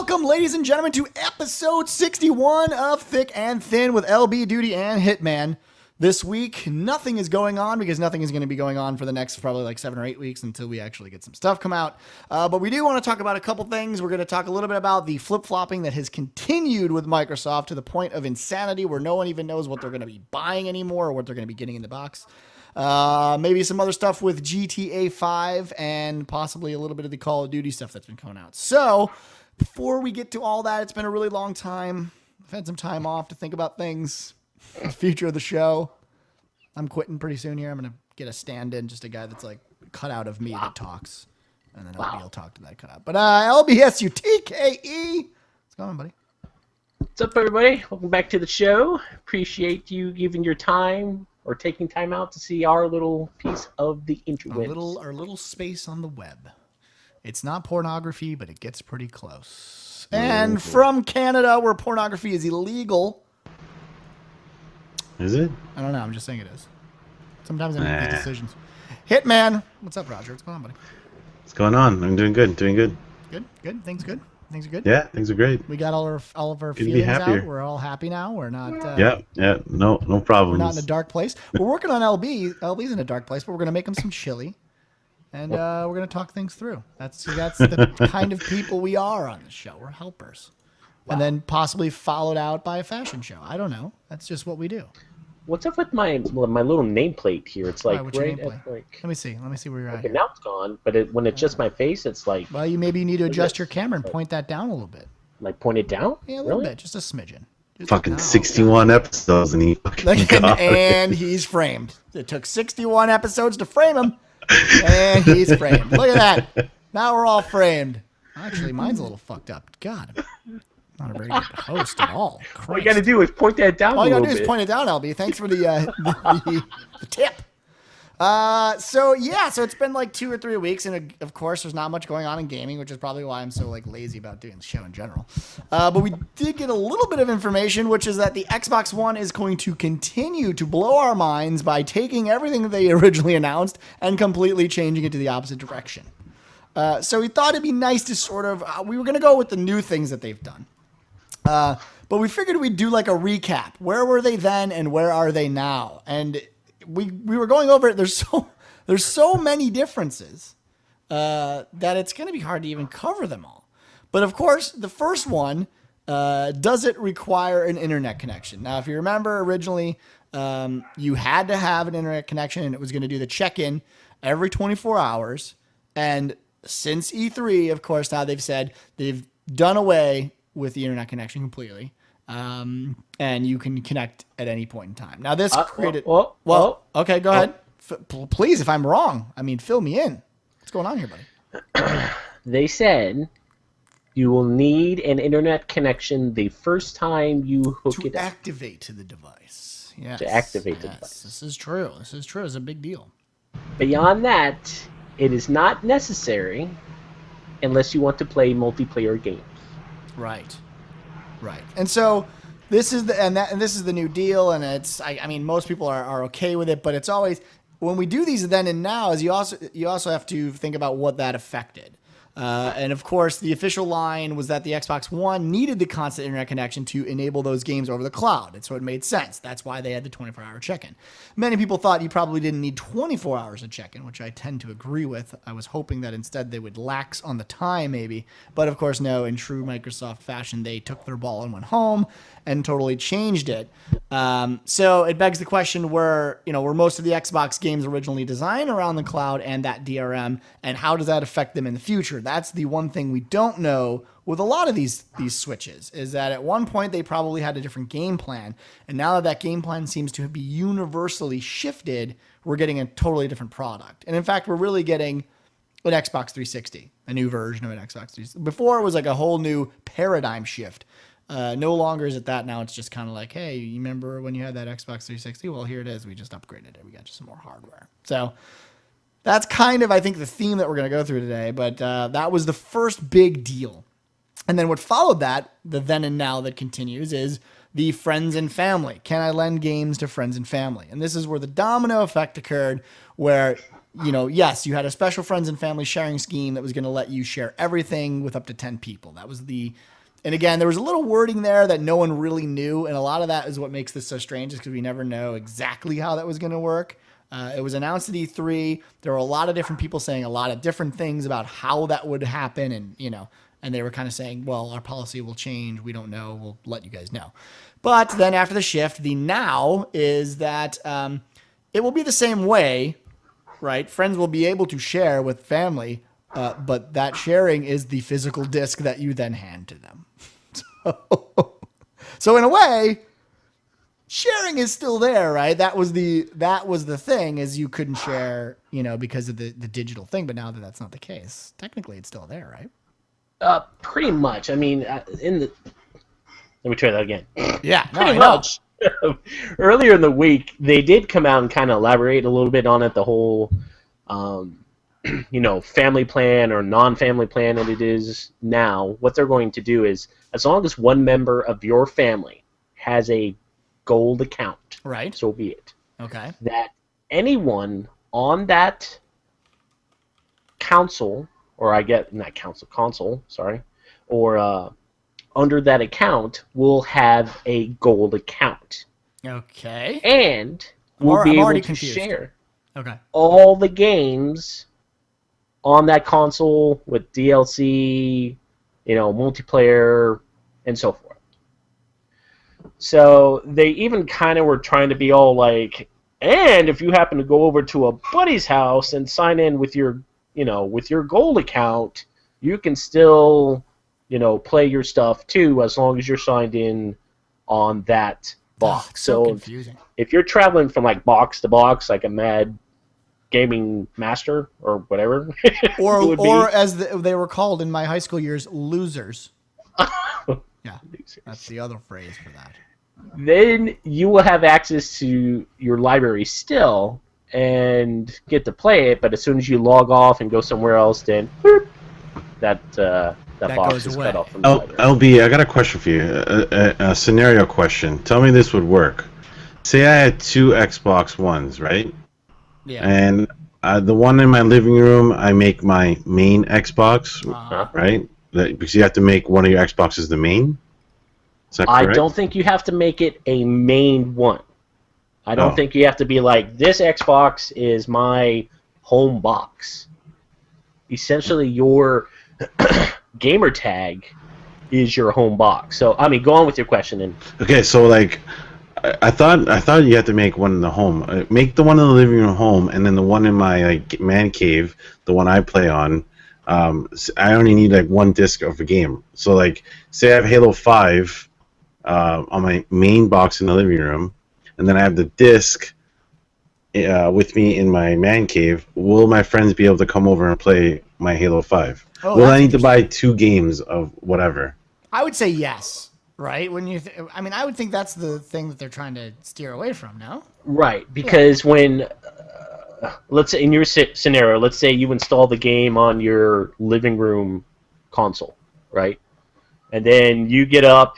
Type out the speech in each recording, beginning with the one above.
Welcome, ladies and gentlemen, to episode 61 of Thick and Thin with LB Duty and Hitman. This week, nothing is going on because nothing is going to be going on for the next probably like 7 or 8 weeks until we actually get some stuff come out. But we do want to talk about a couple things. We're going to talk a little bit about the flip-flopping that has continued with Microsoft to the point of insanity where no one even knows what they're going to be buying anymore or what they're going to be getting in the box. Maybe some other stuff with GTA5 and possibly a little bit of the Call of Duty stuff that's been coming out. So before we get to all that, it's been a really long time. I've had some time off to think about things. The future of the show. I'm quitting pretty soon here. I'm going to get a stand-in, just a guy that's like cut out of me that talks. And then LB will talk to that cut out. But LBSUTKE. What's going on, buddy? What's up, everybody? Welcome back to the show. Appreciate you giving your time or taking time out to see our little piece of the interwebs. Our little space on the web. It's not pornography, but it gets pretty close. And from Canada, where pornography is illegal. Is it? I don't know. I'm just saying it is. Sometimes I make these decisions. Hitman. What's up, Roger? What's going on, buddy? What's going on? I'm doing good. Doing good. Good. Things good. Things are good. Yeah, things are great. We got all of our Couldn't be feelings happier. out. We're all happy now. We're not. Yeah. No problems. We're not in a dark place. We're working on LB. LB's in a dark place, but we're gonna make him some chili, and we're gonna talk things through. That's the kind of people we are on the show. We're helpers, and then possibly followed out by a fashion show. I don't know. That's just what we do. What's up with my little nameplate here? It's like what's your right nameplate? at like. Let me see where you're at. Okay, Here. now it's gone, but when it's just my face, it's like. Well, you maybe need to adjust your camera and point that down a little bit. Like point it down? Yeah, a little bit, just a smidgen. Just Fucking 61 episodes and he fucking got it. And he's framed. It took 61 episodes to frame him, and he's framed. Look at that. Now we're all framed. Actually, mine's a little fucked up. God, I'm not a very good host at all. Christ. All you got to do is point that down. All you got gotta do is point it down, LB. Thanks for the tip. So it's been like 2 or 3 weeks, and of course, there's not much going on in gaming, which is probably why I'm so like lazy about doing the show in general. But we did get a little bit of information, which is that the Xbox One is going to continue to blow our minds by taking everything that they originally announced and completely changing it to the opposite direction. So we thought it'd be nice to sort of we were going to go with the new things that they've done. But we figured we'd do like a recap. Where were they then and where are they now? And we were going over it. There's so many differences that it's going to be hard to even cover them all. But of course, the first one, does it require an internet connection? Now, if you remember originally, you had to have an internet connection and it was going to do the check-in every 24 hours. And since E3, of course, now they've said they've done away with the internet connection completely. And you can connect at any point in time. Now this created. Okay, go ahead. Please, if I'm wrong, fill me in. What's going on here, buddy? They said you will need an internet connection the first time you hook it up. To activate the device. Yes. To activate the device. This is true. It's a big deal. Beyond that, it is not necessary unless you want to play multiplayer games. Right. And so this is the new deal, and it's most people are okay with it, but it's always when we do these then and now is you also have to think about what that affected. And of course, the official line was that the Xbox One needed the constant internet connection to enable those games over the cloud. And so it made sense. That's why they had the 24-hour check-in. Many people thought you probably didn't need 24 hours of check-in, which I tend to agree with. I was hoping that instead they would lax on the time maybe. But of course, no, in true Microsoft fashion, they took their ball and went home and totally changed it. So it begs the question, were most of the Xbox games originally designed around the cloud and that DRM, and how does that affect them in the future? That's the one thing we don't know with a lot of these switches, is that at one point they probably had a different game plan, and now that game plan seems to be universally shifted, we're getting a totally different product. And in fact, we're really getting an Xbox 360, a new version of an Xbox 360. Before it was like a whole new paradigm shift. No longer is it that. Now it's just kind of like, hey, you remember when you had that Xbox 360? Well, here it is. We just upgraded it. We got you some more hardware. So that's kind of, I think, the theme that we're going to go through today. But that was the first big deal. And then what followed that, the then and now that continues, is the friends and family. Can I lend games to friends and family? And this is where the domino effect occurred, where, yes, you had a special friends and family sharing scheme that was going to let you share everything with up to 10 people. That was the And again, there was a little wording there that no one really knew, and a lot of that is what makes this so strange, is because we never know exactly how that was going to work. It was announced at E3. There were a lot of different people saying a lot of different things about how that would happen, and they were kind of saying, well, our policy will change. We don't know. We'll let you guys know. But then after the shift, the now is that it will be the same way, right? Friends will be able to share with family, but that sharing is the physical disc that you then hand to them. So in a way, sharing is still there, right? That was the thing, is you couldn't share, because of the digital thing. But now that that's not the case, technically it's still there, right? Pretty much. I mean, let me try that again. Yeah, pretty much. Earlier in the week, they did come out and kind of elaborate a little bit on it. The whole, family plan or non-family plan that it is now. What they're going to do is, as long as one member of your family has a gold account, right? So be it. Okay. That anyone on that console, sorry, or under that account will have a gold account. Okay. And will be able to share all the games on that console with DLC, multiplayer, and so forth. So they even kind of were trying to be all like, and if you happen to go over to a buddy's house and sign in with your gold account, you can still, play your stuff too, as long as you're signed in on that box. So confusing. If you're traveling from like box to box, like a mad gaming master or whatever, or as they were called in my high school years, losers. Yeah, losers. That's the other phrase for that. Then you will have access to your library still and get to play it. But as soon as you log off and go somewhere else, then that box is cut off from the library. LB, I got a question for you. A scenario question. Tell me this would work. Say I had two Xbox Ones, right? Yeah. And the one in my living room, I make my main Xbox, right? Because you have to make one of your Xboxes the main. Is that correct? I don't think you have to make it a main one. I don't think you have to be like, this Xbox is my home box. Essentially, your gamer tag is your home box. So, I mean, go on with your question. And okay, so like, I thought you had to make one in the home. Make the one in the living room home, and then the one in my man cave, the one I play on. I only need like one disc of a game. So like, say I have Halo 5 on my main box in the living room, and then I have the disc with me in my man cave. Will my friends be able to come over and play my Halo 5? Will I need to buy two games of whatever? I would say yes. Right? I would think that's the thing that they're trying to steer away from, no? Right, because when, let's say in your scenario, let's say you install the game on your living room console, right? And then you get up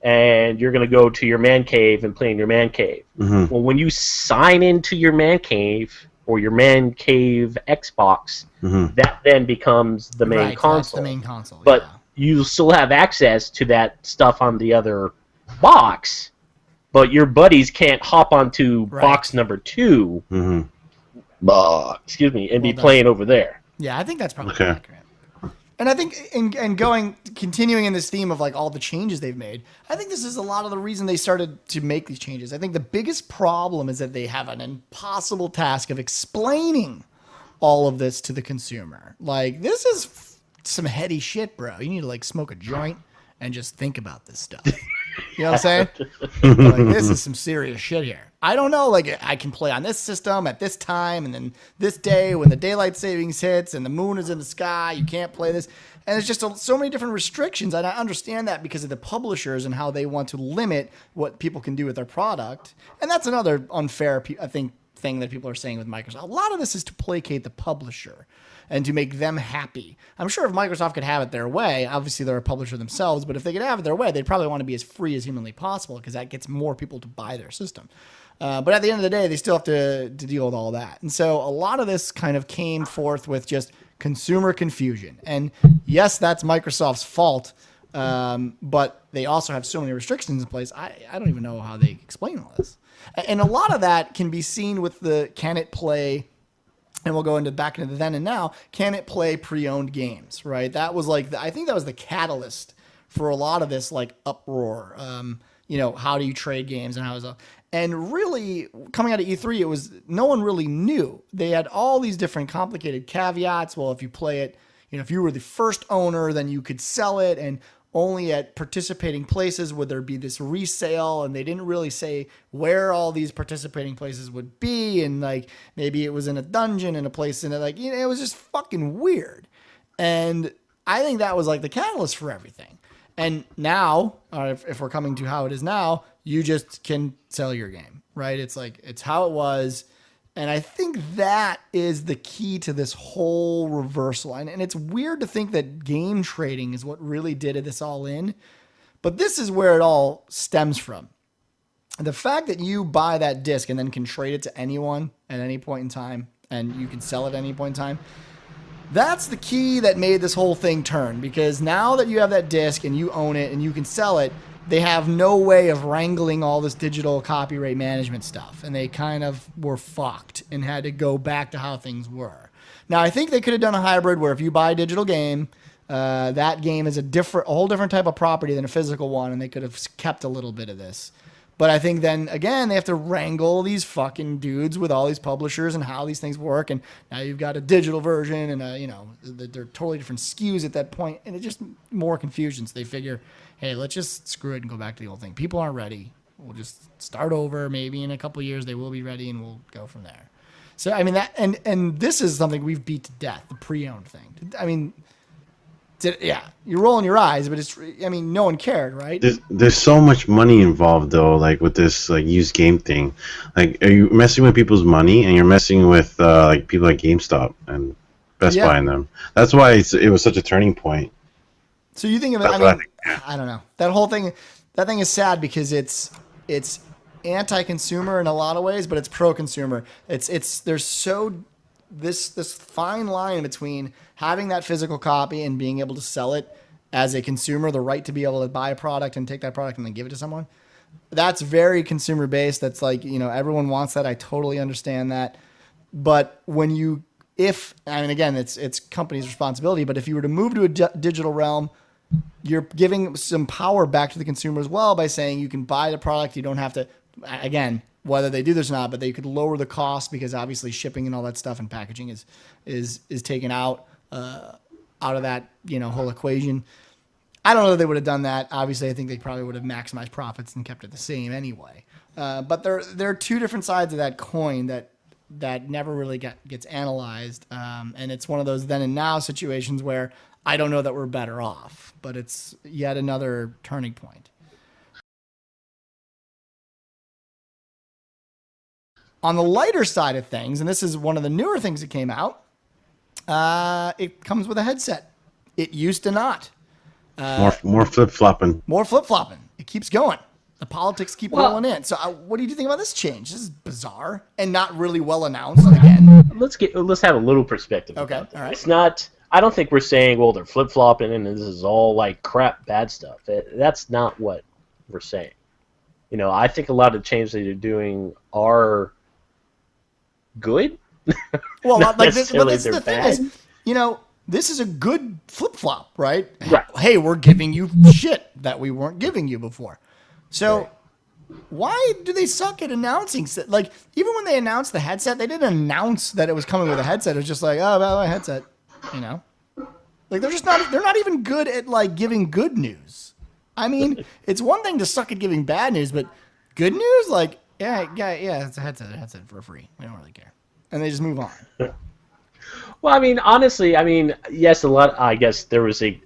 and you're going to go to your man cave and play in your man cave. Mm-hmm. Well, when you sign into your man cave or your man cave Xbox, that then becomes the main console. That's the main console, but you still have access to that stuff on the other box, but your buddies can't hop onto box number 2, and be playing over there. Yeah, I think that's probably accurate. And I think continuing in this theme of like all the changes they've made, I think this is a lot of the reason they started to make these changes. I think the biggest problem is that they have an impossible task of explaining all of this to the consumer. Like, this is some heady shit, bro. You need to like smoke a joint and just think about this stuff. You know what I'm saying? Like, this is some serious shit here. I don't know, like, I can play on this system at this time, and then this day when the daylight savings hits and the moon is in the sky, you can't play this. And it's just so many different restrictions, and I understand that because of the publishers and how they want to limit what people can do with their product. And that's another unfair, I think, thing that people are saying with Microsoft. A lot of this is to placate the publisher and to make them happy. I'm sure if Microsoft could have it their way, obviously they're a publisher themselves, but if they could have it their way, they'd probably want to be as free as humanly possible because that gets more people to buy their system. But at the end of the day, they still have to deal with all that. And so a lot of this kind of came forth with just consumer confusion. And yes, that's Microsoft's fault. But they also have so many restrictions in place. I don't even know how they explain all this. And a lot of that can be seen with the can it play, and we'll go back into the then and now, can it play pre-owned games, right? That was like, I think that was the catalyst for a lot of this like uproar. How do you trade games and how is it? And really, coming out of E3, it was no one really knew. They had all these different complicated caveats. Well, if you play it, if you were the first owner, then you could sell it, and only at participating places would there be this resale. And they didn't really say where all these participating places would be, and like maybe it was in a dungeon in a place, and it was just fucking weird. And I think that was like the catalyst for everything. And now, if we're coming to how it is now, you just can sell your game, right? It's like, it's how it was. And I think that is the key to this whole reversal. And it's weird to think that game trading is what really did this all in. But this is where it all stems from. The fact that you buy that disc and then can trade it to anyone at any point in time, and you can sell it at any point in time, that's the key that made this whole thing turn. Because now that you have that disc and you own it and you can sell it, they have no way of wrangling all this digital copyright management stuff. And they kind of were fucked and had to go back to how things were. Now, I think they could have done a hybrid where if you buy a digital game, that game is a whole different type of property than a physical one, and they could have kept a little bit of this. But I think then, again, they have to wrangle these fucking dudes with all these publishers and how these things work. And now you've got a digital version, and, they're totally different SKUs at that point, and it's just more confusion. So they figure, hey, let's just screw it and go back to the old thing. People aren't ready. We'll just start over. Maybe in a couple of years they will be ready, and we'll go from there. So, I mean, that and this is something we've beat to death, the pre-owned thing. I mean, you're rolling your eyes, but no one cared, right? There's so much money involved though, like with this like used game thing. Like, are you messing with people's money, and you're messing with like people like GameStop and Best Buy and them. That's why it was such a turning point. So you think of it? I don't know. That whole thing, that thing is sad because it's anti-consumer in a lot of ways, but it's pro-consumer. This fine line between having that physical copy and being able to sell it as a consumer, the right to be able to buy a product and take that product and then give it to someone. That's very consumer based. That's like, everyone wants that. I totally understand that. But again, it's company's responsibility, but if you were to move to a digital realm, you're giving some power back to the consumer as well by saying you can buy the product. You don't have to, again, whether they do this or not, but they could lower the cost because obviously shipping and all that stuff and packaging is taken out of that, whole equation. I don't know that they would have done that. Obviously, I think they probably would have maximized profits and kept it the same anyway. But there are two different sides of that coin that never really gets analyzed. And it's one of those then and now situations where I don't know that we're better off, but it's yet another turning point. On the lighter side of things, and this is one of the newer things that came out, it comes with a headset. It used to not. More flip-flopping. More flip-flopping. It keeps going. The politics keep rolling in. So what do you think about this change? This is bizarre and not really well announced again. Let's have a little perspective. Okay, About that. all right. It's not. I don't think we're saying, well, they're flip-flopping and this is all like crap, bad stuff. That's not what we're saying. I think a lot of the changes that they're doing are good. Well, Not like this, but necessarily this, the they're thing bad. is, this is a good flip-flop, right? Right. Hey, we're giving you shit that we weren't giving you before. So why do they suck at announcing? Like, even when they announced the headset, they didn't announce that it was coming with a headset. It was just like, oh, by the way, headset, Like, they're not even good at, like, giving good news. I mean, it's one thing to suck at giving bad news, but good news? Like, yeah, it's a headset for free. We don't really care. And they just move on. Well, I mean, honestly, yes, I guess there was a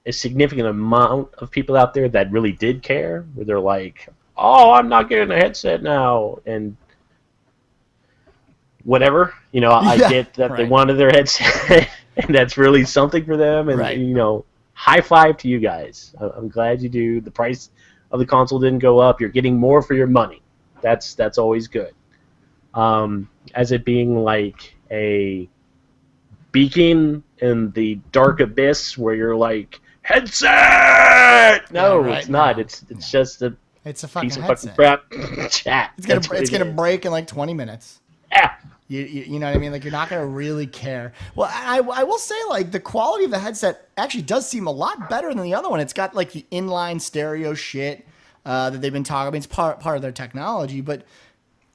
significant amount of people out there that really did care, where they're like, oh, I'm not getting a headset now, and whatever. I get that they wanted their headset, and that's really something for them, and, high five to you guys. I'm glad you do. The price of the console didn't go up. You're getting more for your money. That's always good. As it being like a beacon in the dark abyss where you're like, headset! it. No, Yeah, right. it's not. No. It's just a It's a fucking piece of headset. fucking crap. Chat. It's gonna break in like 20 minutes. Yeah. You know what I mean? Like, you're not going to really care. Well, I will say, like, the quality of the headset actually does seem a lot better than the other one. It's got, like, the inline stereo shit that they've been talking about. It's part of their technology, but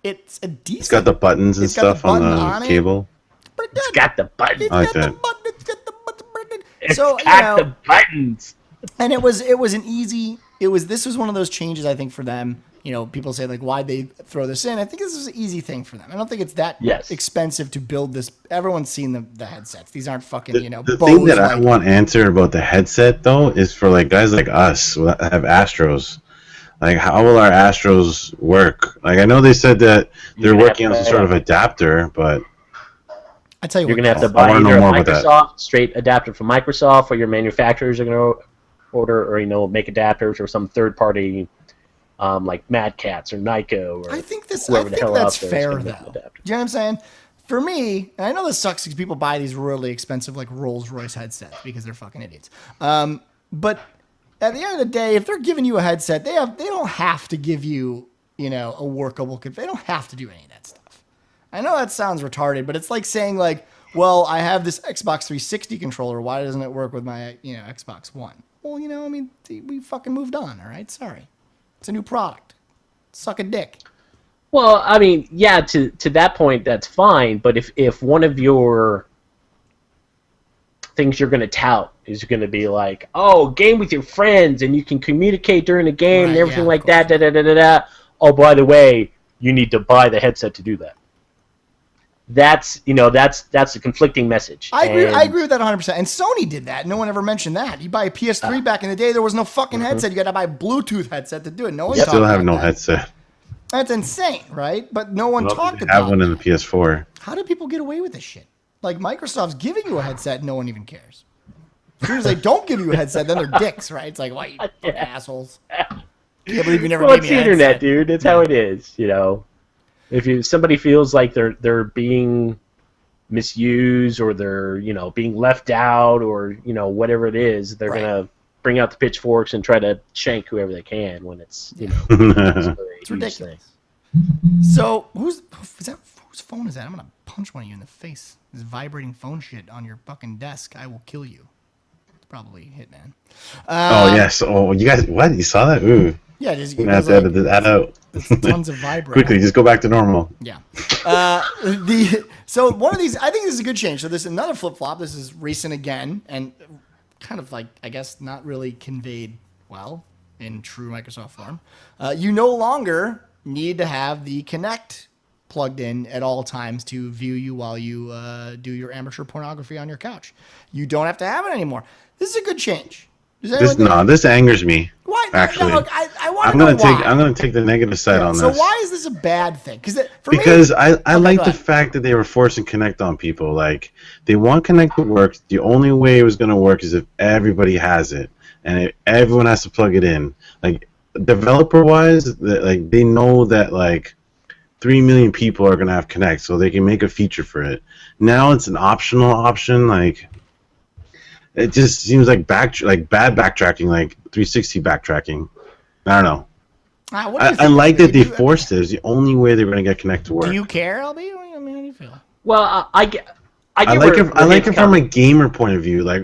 it's a decent... It's got the buttons and stuff on the cable. It's got the buttons. I like that. It's got the buttons. It's So, got the buttons. And it was an easy... This was one of those changes, I think, for them. You know, people say, like, why'd they throw this in? I think this is an easy thing for them. I don't think it's that expensive to build this. Everyone's seen the headsets. These aren't fucking, The thing that I want answered about the headset, though, is for, like, guys like us who have Astros. Like, how will our Astros work? Like, I know they said that they're working on some sort of adapter, but... I tell you You're what, going to have to buy either a Microsoft, straight adapter from Microsoft, or your manufacturers are going to order, or, you know, make adapters, or some third-party... like Mad Cats or Nyko or I think that's fair, though. Do you know what I'm saying? For me, and I know this sucks because people buy these really expensive like Rolls-Royce headsets because they're fucking idiots. But at the end of the day, if they're giving you a headset, they don't have to give you, you know, a workable. They don't have to do any of that stuff. I know that sounds retarded, but it's like saying like, well, I have this Xbox 360 controller. Why doesn't it work with my, you know, Xbox One? Well, you know, I mean, we fucking moved on. All right, sorry. It's a new product. Suck a dick. Well, I mean, yeah, to that point, that's fine. But if one of your things you're going to tout is going to be like, oh, game with your friends and you can communicate during the game and everything like that, oh, by the way, you need to buy the headset to do that. That's a conflicting message. I agree with that 100%. And Sony did that. No one ever mentioned that. You buy a PS3 back in the day, there was no fucking headset. You got to buy a Bluetooth headset to do it. No one still have no headset. That's insane, right? But no one talked about it. Have one in the PS4. How do people get away with this shit? Like, Microsoft's giving you a headset and no one even cares. As soon as they don't give you a headset, then they're dicks, right? It's like, why you fucking assholes? Can't believe you never gave me a headset. It's the internet, dude. It's how it is, you know. If somebody feels like they're being misused or they're, you know, being left out or, you know, whatever it is, they're gonna bring out the pitchforks and try to shank whoever they can when it's, you know, it's ridiculous. So whose phone is that? I'm gonna punch one of you in the face. This vibrating phone shit on your fucking desk. I will kill you. It's probably Hitman. Oh yes. Oh, you guys, what? You saw that? Ooh. Yeah, just you have to edit that out. Tons of vibrating. Quickly, just go back to normal. Yeah. So one of these, I think this is a good change. So this is another flip flop. This is recent again, and kind of like, I guess, not really conveyed well in true Microsoft form. You no longer need to have the Kinect plugged in at all times to view you while you do your amateur pornography on your couch. You don't have to have it anymore. This is a good change. This angers me. Why? Actually, no, look, I want to know why. I'm gonna take the negative side on this. So why is this a bad thing? Because I like the fact that they were forcing Kinect on people. Like, they want Kinect to work. The only way it was gonna work is if everybody has it, and everyone has to plug it in. Like, developer wise, like, they know that like 3 million people are gonna have Kinect, so they can make a feature for it. Now it's an optional option. Like, it just seems like bad backtracking, like 360 backtracking. I don't know. I like that they forced it. It's the only way they were going to get Kinect to work. Do you care, LB? I mean, how do you feel? Well, I like it from a gamer point of view, like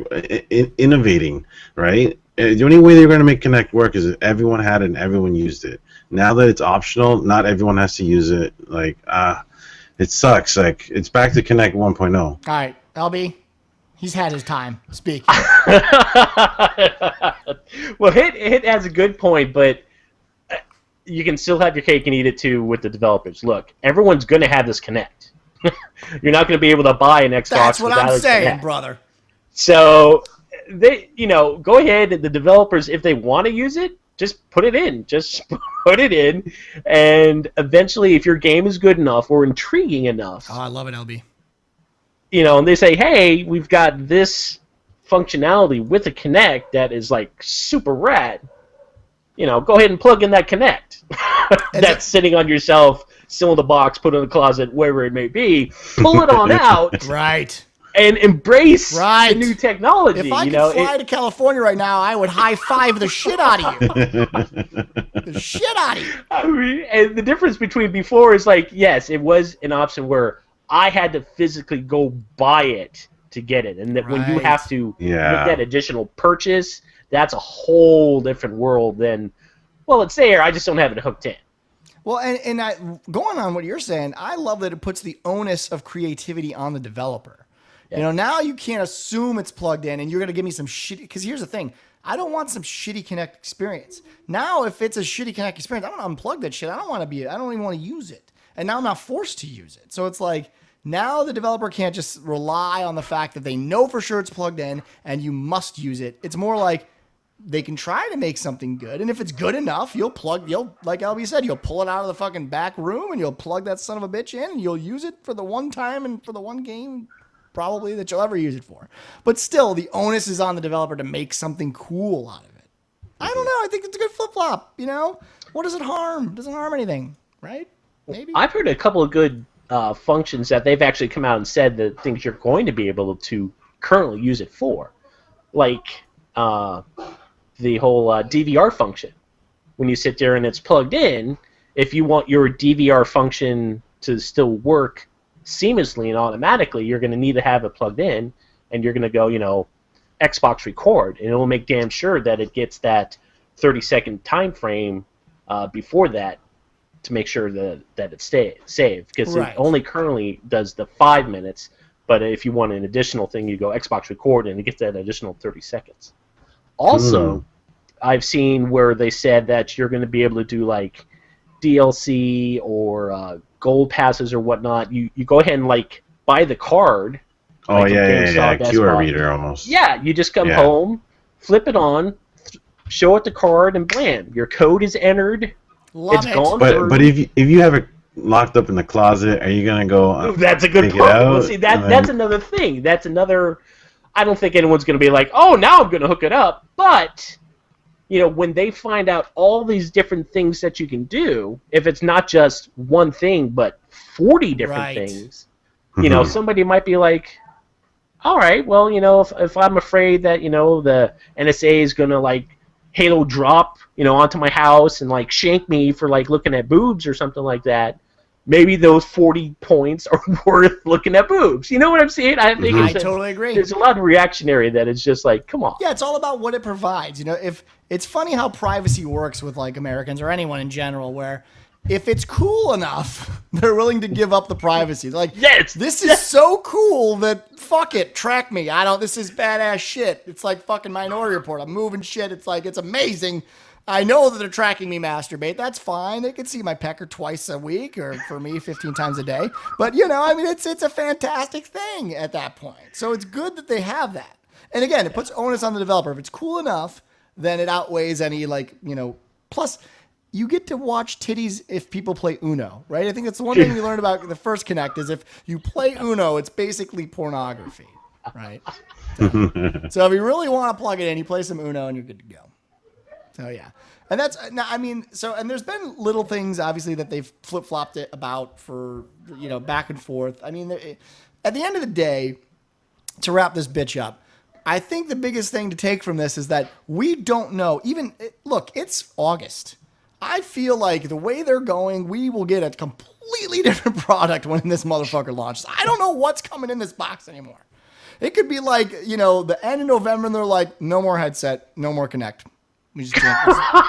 innovating, right? The only way they were going to make Kinect work is if everyone had it and everyone used it. Now that it's optional, not everyone has to use it. Like, it sucks. Like, it's back to Kinect 1.0. All right, LB. He's had his time. Speak. Well, Hit has a good point, but you can still have your cake and eat it too with the developers. Look, everyone's going to have this Kinect. You're not going to be able to buy an Xbox. That's what I'm saying, Kinect. brother. So they, go ahead. The developers, if they want to use it, just put it in. Just put it in, and eventually, if your game is good enough or intriguing enough, oh, I love it, LB. And they say, hey, we've got this functionality with a Kinect that is, like, super rad. Go ahead and plug in that Kinect. That's sitting on your shelf, still in the box, put it in the closet, wherever it may be. Pull it on out. Right. and embrace Right. the new technology. If I could fly to California right now, I would high five the shit out of you. The shit out of you. I mean, and the difference between before is like, yes, it was an option where I had to physically go buy it to get it, and that when you Right. have to make Yeah. that additional purchase, that's a whole different world than, well, it's there, I just don't have it hooked in. Well, and going on what you're saying, I love that it puts the onus of creativity on the developer. Yeah. You know, now you can't assume it's plugged in and you're going to give me some shitty, because here's the thing. I don't want some shitty Connect experience. Now, if it's a shitty Connect experience, I'm going to unplug that shit. I don't even want to use it. And now I'm not forced to use it. So it's like, now the developer can't just rely on the fact that they know for sure it's plugged in and you must use it. It's more like, they can try to make something good, and if it's good enough, you'll like LB said, you'll pull it out of the fucking back room and you'll plug that son of a bitch in and you'll use it for the one time and for the one game probably that you'll ever use it for. But still, the onus is on the developer to make something cool out of it. I don't know. I think it's a good flip-flop, you know? What does it harm? It doesn't harm anything, right? Maybe. I've heard a couple of good functions that they've actually come out and said that things you're going to be able to currently use it for. Like, the whole DVR function. When you sit there and it's plugged in, if you want your DVR function to still work seamlessly and automatically, you're going to need to have it plugged in, and you're going to go, Xbox record, and it will make damn sure that it gets that 30-second time frame before that to make sure that it's saved, because Right. it only currently does the 5 minutes, but if you want an additional thing, you go Xbox record, and it gets that additional 30 seconds. Also, I've seen where they said that you're going to be able to do like DLC or gold passes or whatnot. You go ahead and like buy the card. Oh, like from yeah. GameStop, Best QR Buy. reader almost. Yeah, you just come Yeah. home, flip it on, show it the card, and blam, your code is entered. Love it's it. gone. But if you have it locked up in the closet, are you gonna go? That's a good take it point. out, Well, see, and then- that's another thing. That's another. I don't think anyone's going to be like, oh, now I'm going to hook it up. But when they find out all these different things that you can do, if it's not just one thing but 40 different Right. things, Mhm. somebody might be like, all right, well, if I'm afraid that the NSA is going to like Halo drop onto my house and like shank me for like looking at boobs or something like that, maybe those 40 points are worth looking at boobs. You know what I'm saying? I think I totally agree. there's a lot of reactionary that it's just like, come on. Yeah, it's all about what it provides. If it's funny how privacy works with like Americans or anyone in general, where if it's cool enough, they're willing to give up the privacy. They're like, Yes, this is so cool that fuck it, track me. This is badass shit. It's like fucking Minority Report. I'm moving shit. It's like, it's amazing. I know that they're tracking me masturbate. That's fine. They can see my pecker twice a week, or for me, 15 times a day. But it's a fantastic thing at that point. So it's good that they have that. And again, it puts onus on the developer. If it's cool enough, then it outweighs any plus you get to watch titties if people play Uno, right? I think that's the one thing we learned about the first Connect is if you play Uno, it's basically pornography, right? So if you really want to plug it in, you play some Uno and you're good to go. So yeah. And and there's been little things obviously that they've flip-flopped it about for, back and forth. I mean, at the end of the day, to wrap this bitch up, I think the biggest thing to take from this is that we don't know. Look, it's August. I feel like the way they're going, we will get a completely different product when this motherfucker launches. I don't know what's coming in this box anymore. It could be like, the end of November and they're like, no more headset, no more Connect. We just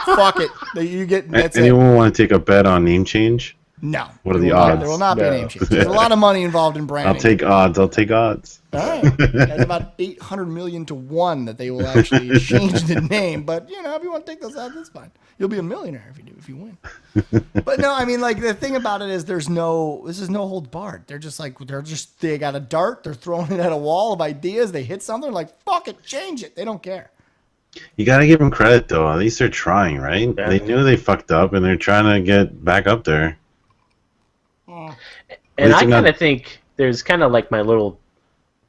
fuck it. You get that's it. Anyone want to take a bet on name change? No. What are the There odds? will not be a name change. There's a lot of money involved in branding. I'll take odds. All right. That's about 800 million to 1 that they will actually change the name. But, if you want to take those odds, that's fine. You'll be a millionaire if you win. But no, the thing about it is this is no hold barred. They're just like, they got a dart. They're throwing it at a wall of ideas. They hit something like, fuck it, change it. They don't care. You gotta give them credit though. At least they're trying, right? Yeah. They knew they fucked up, and they're trying to get back up there. And I kind of think there's kind of like my little,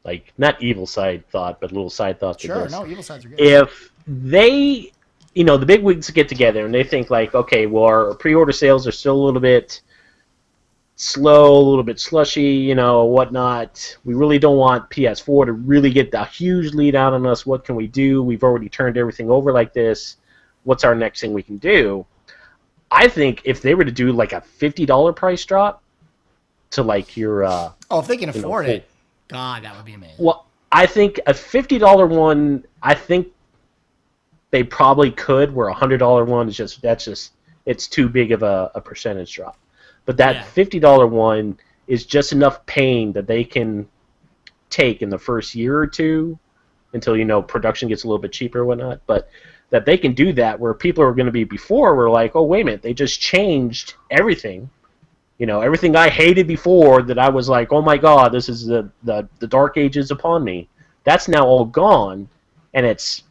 like, not evil side thought, but little side thought to Sure, this. no, evil sides are good. If they, the big wigs get together and they think like, okay, well, our pre-order sales are still a little bit slow, a little bit slushy, whatnot. We really don't want PS4 to really get the huge lead out on us. What can we do? We've already turned everything over like this. What's our next thing we can do? I think if they were to do like a $50 price drop to like your if they can afford it, God, that would be amazing. Well, I think a $50 one, I think they probably could. Where a $100 one is just it's too big of a percentage drop. But that $50 one is just enough pain that they can take in the first year or two until production gets a little bit cheaper or whatnot. But that they can do that where people are going to be before were like, oh wait a minute, they just changed everything. Everything I hated before that I was like, oh my God, this is the dark ages upon me. That's now all gone, and it's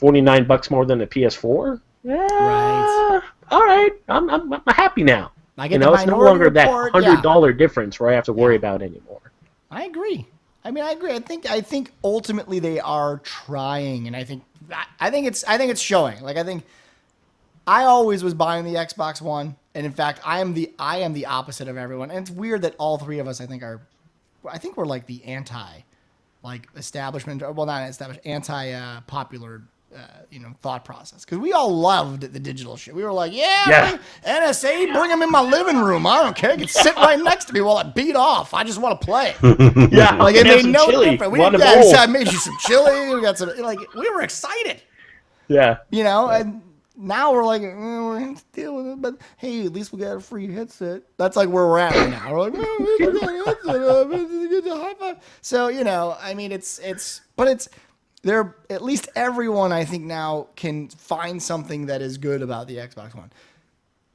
$49 more than a PS4. Right. All right, I'm happy now. I get it's no longer that $100 difference where I have to worry about anymore. I agree. I agree. I think ultimately they are trying, and I think it's showing. Like I always was buying the Xbox One, and in fact, I am the opposite of everyone. And it's weird that all three of us, I think we're like the establishment. Well, not established, popular. Thought process, because we all loved the digital shit. We were like, NSA, bring them in my living room. I don't care. You can sit right next to me while I beat off. I just want to play. Like it made no difference. I made you some chili. We got some. We were excited. Yeah. And now we're like, we're gonna deal with it. But hey, at least we got a free headset. That's like where we're at right now. We're like, man, we got a headset. It's a high five. So it's. There, at least everyone, I think, now can find something that is good about the Xbox One.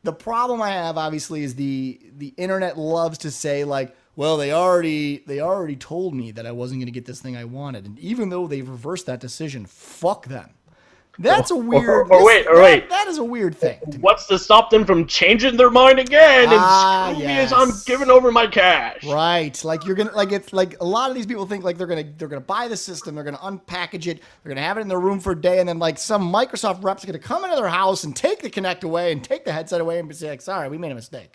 The problem I have, obviously, is the internet loves to say, like, well, they already told me that I wasn't going to get this thing I wanted. And even though they've reversed that decision, fuck them. That's a weird... That is a weird thing. What's to stop them from changing their mind again and screw me as I'm giving over my cash? Right. Like you're gonna it's like a lot of these people think like they're gonna buy the system, they're gonna unpackage it, they're gonna have it in their room for a day, and then like some Microsoft rep's gonna come into their house and take the Kinect away and take the headset away and say like, sorry, we made a mistake.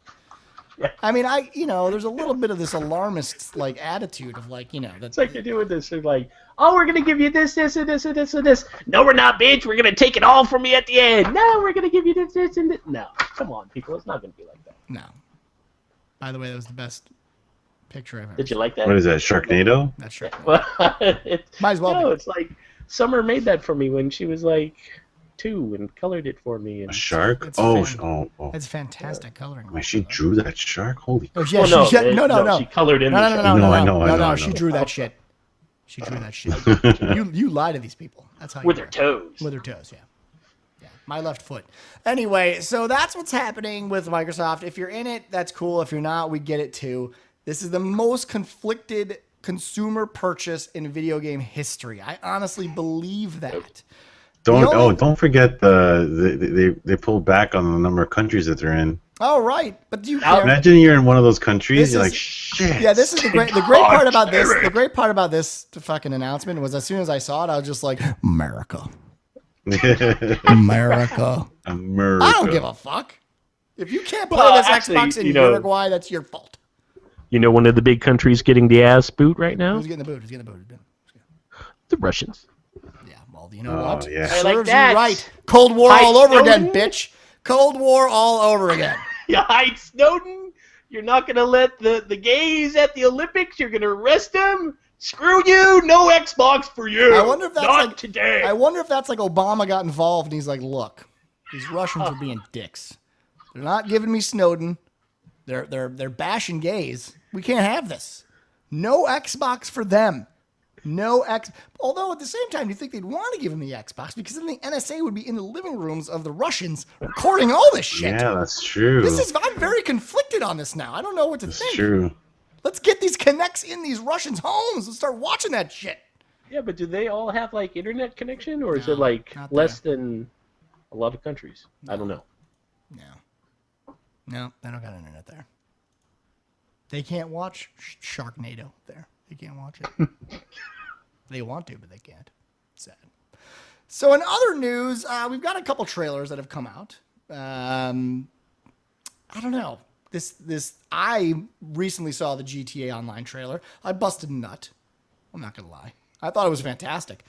Yeah. There's a little bit of this alarmist like attitude of like, that's it's like you're doing this. They're like, oh, we're gonna give you this, this, and this, and this, and this. No, we're not, bitch. We're gonna take it all from you at the end. No, we're gonna give you this, this, and this. No, come on, people. It's not gonna be like that. No. By the way, that was the best picture I've ever. Did you like that? What is that, Sharknado? That's Sharknado. Might as well. No, it's like Summer made that for me when she was like 2 and colored it for me. And a shark? It's fantastic coloring. Man, she drew that shark. Holy. Oh yeah, no. She colored in. No, she drew that shit. She drew that shit. You lie to these people. That's how. With her toes. With her toes, yeah. My left foot. Anyway, so that's what's happening with Microsoft. If you're in it, that's cool. If you're not, we get it too. This is the most conflicted consumer purchase in video game history. I honestly believe that. Don't forget they pulled back on the number of countries that they're in. Oh right, but do you care? Imagine you're in one of those countries. You're like, shit. Yeah, this is the great part about this. The great part about this fucking announcement was as soon as I saw it, I was just like, America. America. I don't give a fuck. If you can't play this Xbox in Uruguay, that's your fault. One of the big countries getting the ass boot right now? Who's getting the boot? The Russians. Yeah, well, you know what? Yeah. Serves you right. Cold War all over again, bitch. Cold War all over again. You hide Snowden. You're not going to let the gays at the Olympics. You're going to arrest them. Screw you. No Xbox for you. I wonder if that's not today. I wonder if that's like Obama got involved and he's like, look, these Russians are being dicks. They're not giving me Snowden. They're bashing gays. We can't have this. No Xbox for them. Although at the same time, you think they'd want to give him the Xbox because then the NSA would be in the living rooms of the Russians recording all this shit. Yeah, that's true. I'm very conflicted on this now. I don't know what to think. That's true. Let's get these Kinects in these Russians' homes and start watching that shit. Yeah, but do they all have like internet connection, or is it like less than a lot of countries? No. I don't know. No, they don't got internet there. They can't watch Sharknado there. They can't watch it. They want to, but they can't. Sad. So in other news, we've got a couple trailers that have come out. I don't know. I recently saw the GTA Online trailer. I busted a nut. I'm not gonna lie. I thought it was fantastic.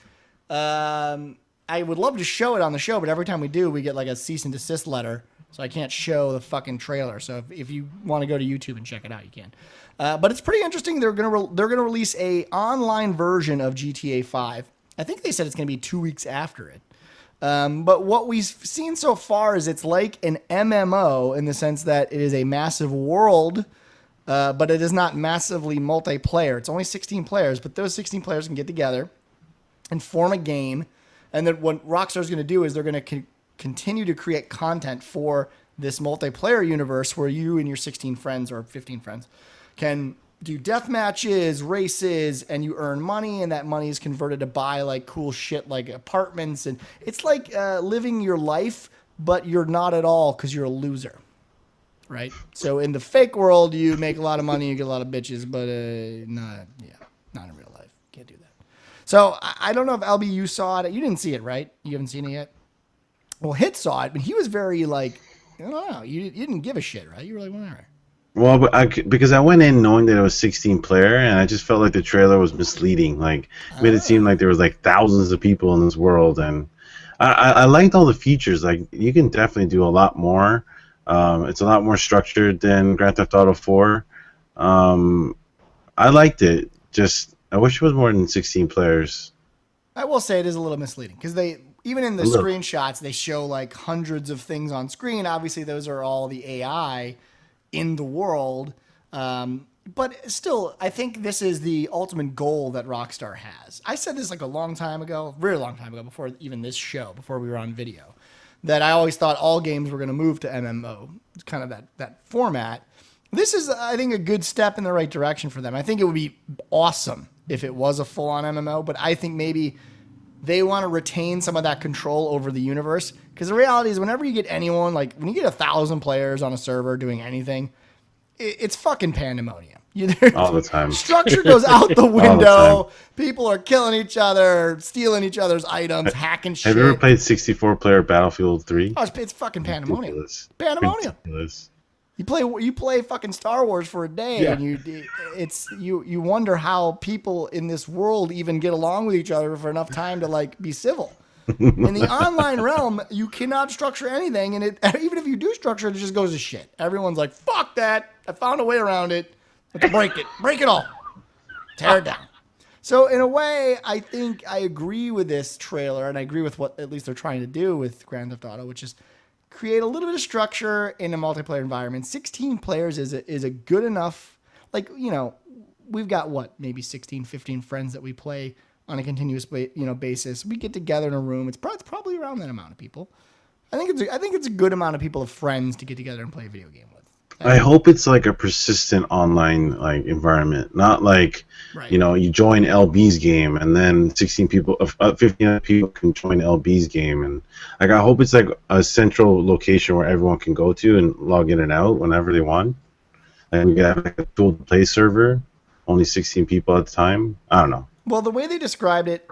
I would love to show it on the show, but every time we do, we get like a cease and desist letter, so I can't show the fucking trailer. So if you want to go to YouTube and check it out, you can. But it's pretty interesting. They're gonna release a online version of GTA 5. I think they said it's gonna be 2 weeks after it. But what we've seen so far is it's like an MMO in the sense that it is a massive world, but it is not massively multiplayer. It's only 16 players, but those 16 players can get together and form a game. And then what Rockstar's going to do is they're going to continue to create content for this multiplayer universe where you and your 16 friends or 15 friends can do death matches, races, and you earn money, and that money is converted to buy like cool shit like apartments. And it's like living your life, but you're not at all because you're a loser. Right? So in the fake world, you make a lot of money, you get a lot of bitches, but not in real life. Can't do that. So I don't know if LB, you saw it. You didn't see it, right? You haven't seen it yet? Well, Hit saw it, but he was very like, I don't know. You didn't give a shit, right? You were like, whatever. Well, because I went in knowing that it was 16 player, and I just felt like the trailer was misleading. Like, made it seem like there was like thousands of people in this world, and I liked all the features. Like, you can definitely do a lot more. It's a lot more structured than Grand Theft Auto 4. I liked it. Just, I wish it was more than 16 players. I will say it is a little misleading because they, even in the screenshots, they show like hundreds of things on screen. Obviously, those are all the AI in the world. But still, I think this is the ultimate goal that Rockstar has. I said this like a long time ago, very long time ago, before even this show, before we were on video, that I always thought all games were going to move to MMO. It's kind of that format. This is, I think, a good step in the right direction for them. I think it would be awesome if it was a full-on MMO, but I think maybe they want to retain some of that control over the universe. Because the reality is, whenever you get anyone, like when you get 1,000 players on a server doing anything, it's fucking pandemonium. All the time. Structure goes out the window. People are killing each other, stealing each other's items, hacking shit. Have you ever played 64-player Battlefield 3? Oh, it's fucking pandemonium. Ridiculous. Pandemonium. Ridiculous. You play fucking Star Wars for a day, and you wonder how people in this world even get along with each other for enough time to like be civil. In the online realm, you cannot structure anything, and even if you do structure it, it just goes to shit. Everyone's like, "Fuck that! I found a way around it. Let's break it all, tear it down." So in a way, I think I agree with this trailer, and I agree with what at least they're trying to do with Grand Theft Auto, which is create a little bit of structure in a multiplayer environment. 16 players is a good enough, like, you know, we've got maybe 16, 15 friends that we play on a continuous basis. We get together in a room. It's probably around that amount of people. I think it's a good amount of people of friends to get together and play a video game with. I hope it's like a persistent online like environment, not like you join LB's game and then 16 people, 15 people can join LB's game, and like I hope it's like a central location where everyone can go to and log in and out whenever they want. And we can have like a dual play server, only 16 people at a time. I don't know. Well, the way they described it,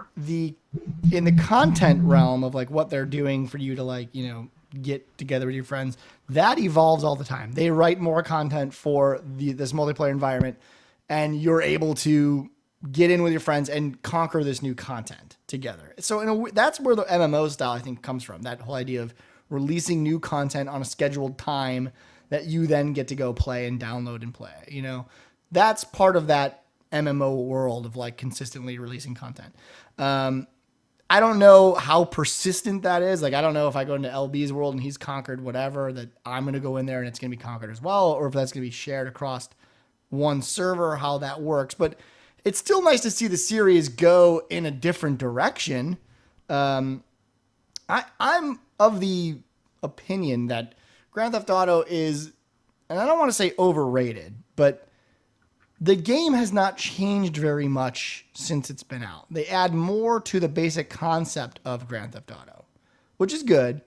in the content realm of like what they're doing for you to like, get together with your friends, that evolves all the time. They write more content for this multiplayer environment, and you're able to get in with your friends and conquer this new content together. So that's where the MMO style, I think, comes from. That whole idea of releasing new content on a scheduled time that you then get to go play and download and play. That's part of that MMO world of like consistently releasing content. I don't know how persistent that is. Like, I don't know if I go into LB's world and he's conquered whatever, that I'm going to go in there and it's going to be conquered as well, or if that's going to be shared across one server, how that works. But it's still nice to see the series go in a different direction. I'm of the opinion that Grand Theft Auto is, and I don't want to say overrated, but the game has not changed very much since it's been out. They add more to the basic concept of Grand Theft Auto, which is good.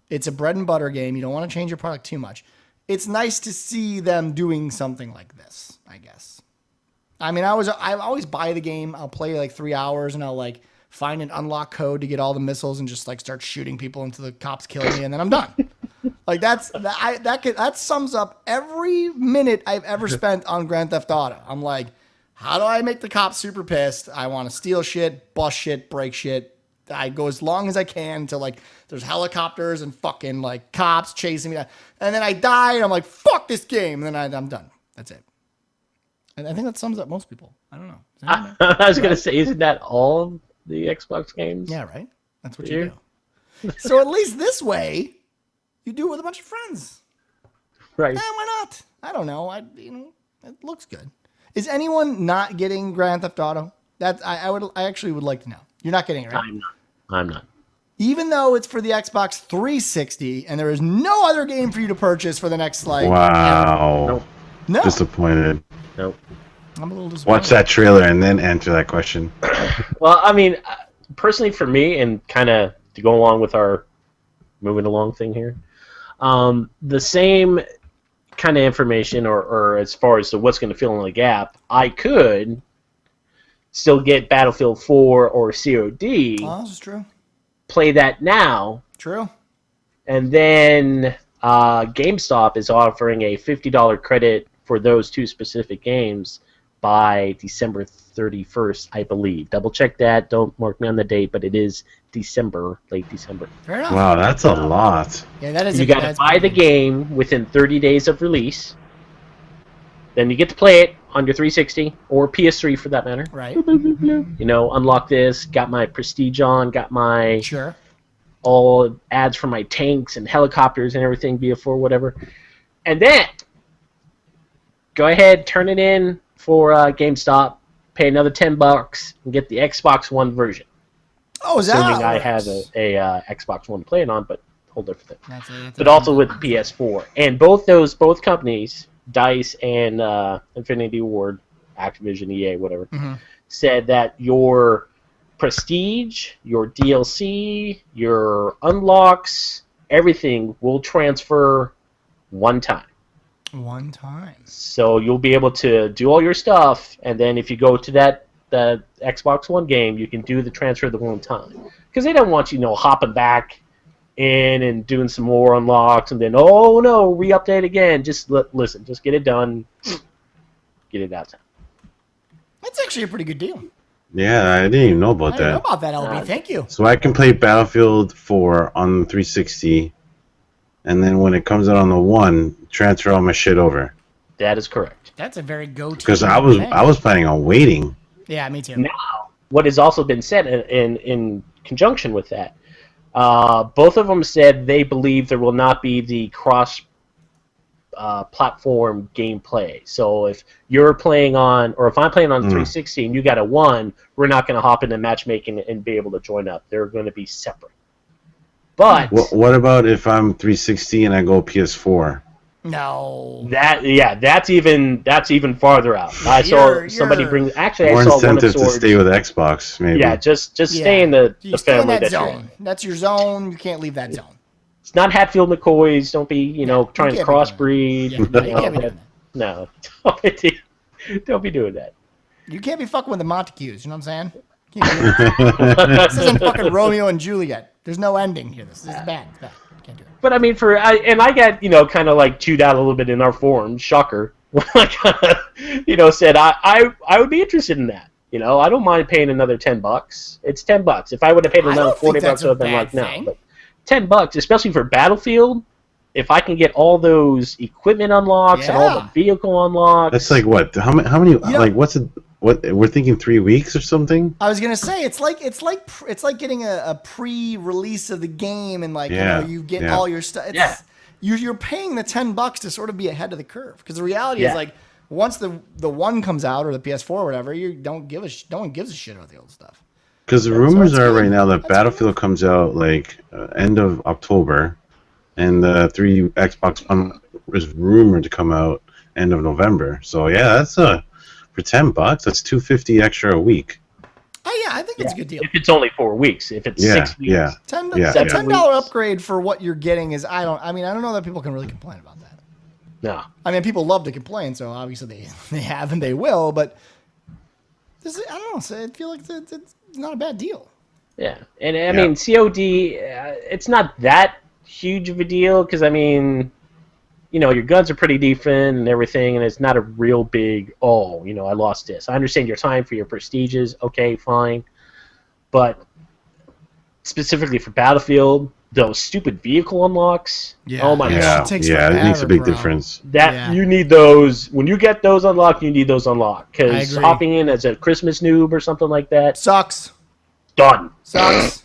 It's a bread and butter game. You don't want to change your product too much. It's nice to see them doing something like this, I guess. I mean, I always buy the game. I'll play like 3 hours and I'll like find an unlock code to get all the missiles and just like start shooting people until the cops kill me, and then I'm done. Like that sums up every minute I've ever spent on Grand Theft Auto. I'm like, how do I make the cops super pissed? I want to steal shit, bust shit, break shit. I go as long as I can until like there's helicopters and fucking like cops chasing me down. And then I die and I'm like, fuck this game. And then I'm done. That's it. And I think that sums up most people. I don't know. I was going to say, isn't that all the Xbox games? Yeah, right? That's what you do. So at least this way, you do it with a bunch of friends. Right. Why not? I don't know. It looks good. Is anyone not getting Grand Theft Auto? I actually would like to know. You're not getting it, right? I'm not. Even though it's for the Xbox 360 and there is no other game for you to purchase for the next wow. Nope. No. Disappointed. Nope. I'm a little disappointed. Watch that trailer and then answer that question. Well, I mean, personally for me, and kind of to go along with our moving along thing here, the same kind of information or as far as to what's going to fill in the gap, I could still get Battlefield 4 or COD. Oh, this is true. Play that now. True. And then GameStop is offering a $50 credit for those two specific games by December 31st, I believe. Double check that. Don't mark me on the date, but it is December, late December. Fair enough. Wow, that's a lot. Yeah, that is. You got to buy the game within 30 days of release. Then you get to play it on your 360 or PS3 for that matter. Right. You know, unlock this, got my prestige on, got my Sure. all ads for my tanks and helicopters and everything, BF4, whatever. And then go ahead, turn it in for GameStop, pay another $10, and get the Xbox One version. Oh, is that? Assuming I have a Xbox One to play it on, but whole different thing. That's But also with PS4, and both companies, DICE and Infinity Ward, Activision, EA, whatever, said that your prestige, your DLC, your unlocks, everything will transfer one time. One time. So you'll be able to do all your stuff, and then if you go to the Xbox One game, you can do the transfer the one time. Because they don't want you, hopping back in and doing some more unlocks, and then, oh no, re-update again. Just listen, just get it done. Get it out. That's actually a pretty good deal. Yeah, I didn't even know about I that. didn't know about that, LB. Thank you. So I can play Battlefield 4 on 360, and then when it comes out on the One, transfer all my shit over. That is correct. That's a very go-to. Because I was planning on waiting. Yeah, me too. Now, what has also been said in conjunction with that, both of them said they believe there will not be the cross-platform gameplay. So if you're playing on, or if I'm playing on 360 and you got a One, we're not going to hop into matchmaking and be able to join up. They're going to be separate. But what about if I'm 360 and I go PS4? No. That's even farther out. I saw somebody bring. Actually, more I saw incentive one of to stay with Xbox, maybe. Yeah, just stay in the stay family in that that you're zone. in. That's your zone. You can't leave that zone. It's not Hatfield McCoys. Don't be trying to crossbreed. You can't be doing that. No, don't be doing that. You can't be fucking with the Montagues. You know what I'm saying? This isn't fucking Romeo and Juliet. There's no ending here. This is bad. It's bad. Can't do it. But I mean, I got kind of like chewed out a little bit in our forum. Shocker. Said I would be interested in that. I don't mind paying another $10. It's $10. If I would have paid another $40, I would have been like, no. But $10, especially for Battlefield, if I can get all those equipment unlocks and all the vehicle unlocks. That's like what? How many? Like what's it? What we're thinking 3 weeks or something? I was gonna say it's like getting a pre-release of the game and you get all your stuff. You're paying the $10 to sort of be ahead of the curve because the reality is like once the One comes out or the PS4 or whatever, no one gives a shit about the old stuff. Because the rumors are right now that Battlefield comes out like end of October, and the Xbox One is rumored to come out end of November. So yeah, that's for $10, that's $250 extra a week. Oh yeah, I think it's a good deal. If it's only 4 weeks, if it's 6 weeks, $10 upgrade for what you're getting is I don't know that people can really complain about that. No, I mean people love to complain, so obviously they have and they will, but I don't know. So I feel like it's not a bad deal. Yeah, and I mean COD, it's not that huge of a deal because I mean, your guns are pretty decent and everything, and it's not a real big. Oh, I lost this. I understand your time for your prestiges. Okay, fine, but specifically for Battlefield, those stupid vehicle unlocks. Yeah. Oh my Yeah, god. It takes it makes a forever, big bro. difference. You need those. When you get those unlocked, you need those unlocked. I Because agree. hopping in as a Christmas noob or something like that, Sucks. done. Sucks.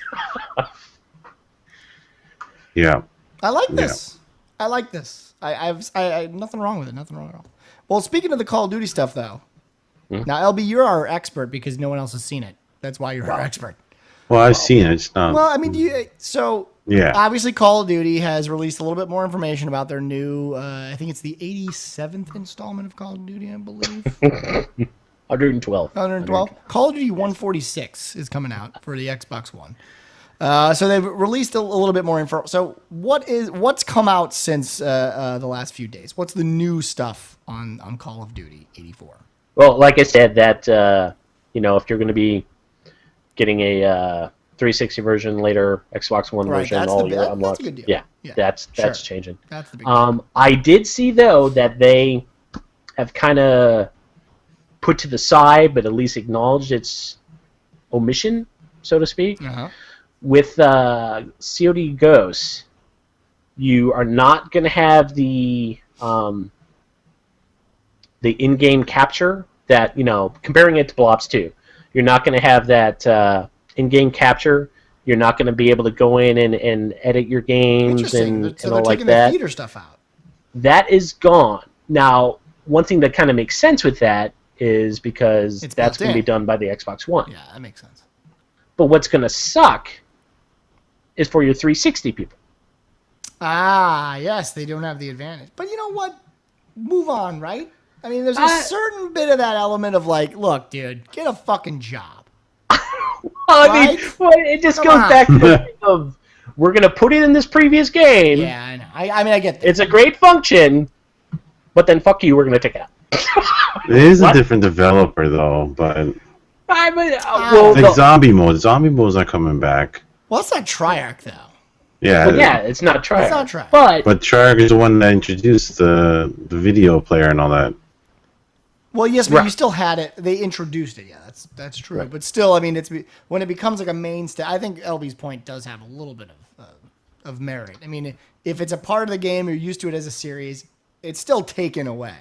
Yeah. I like this. I like this. I nothing wrong with it. Nothing wrong at all. Well, speaking of the Call of Duty stuff, though, now LB, you're our expert because no one else has seen it. That's why you're our expert. Well, I've seen it. It's not. Well, I mean, Yeah. obviously Call of Duty has released a little bit more information about their new, I think it's the 87th installment of Call of Duty, I believe. 112. 112. Call of Duty 146 is coming out for the Xbox One. So they've released a little bit more info. So what's come out since the last few days? What's the new stuff on Call of Duty 84? Well, like I said, that if you're going to be getting a 360 version later, Xbox One Right, version, that's all the- your that's a unlocks. good deal. Yeah, Yeah, that's sure. changing. That's the big deal. I did see though that they have kind of put to the side, but at least acknowledged its omission, so to speak. Uh-huh. With COD Ghosts, you are not going to have the in-game capture that, comparing it to Black Ops 2. You're not going to have that in-game capture. You're not going to be able to go in and edit your games Interesting. and So all they're like taking that. the theater stuff out. That is gone. Now, one thing that kind of makes sense with that is because It's that's built going to be in. done by the Xbox One. Yeah, that makes sense. But what's going to suck is for your 360 people. Ah, yes, they don't have the advantage. But you know what? Move on, right? I mean, there's a certain bit of that element of like, look, dude, get a fucking job. I mean, Right? well, it just Come goes on. back to the thing of we're going to put it in this previous game. Yeah, I know. I mean, I get that. It's a great function, but then fuck you, we're going to take it out. It is What? a different developer though, but I mean, like no. zombie mode. Zombie mode's not coming back. Well, it's not Triarch, though. Yeah. Well, yeah, it's not Treyarch. It's not Treyarch. But Treyarch is the one that introduced the video player and all that. Well, yes, but Right. you still had it. They introduced it. Yeah, that's true. Right. But still, I mean, when it becomes like a mainstay. I think LB's point does have a little bit of merit. I mean, if it's a part of the game, you're used to it as a series. It's still taken away.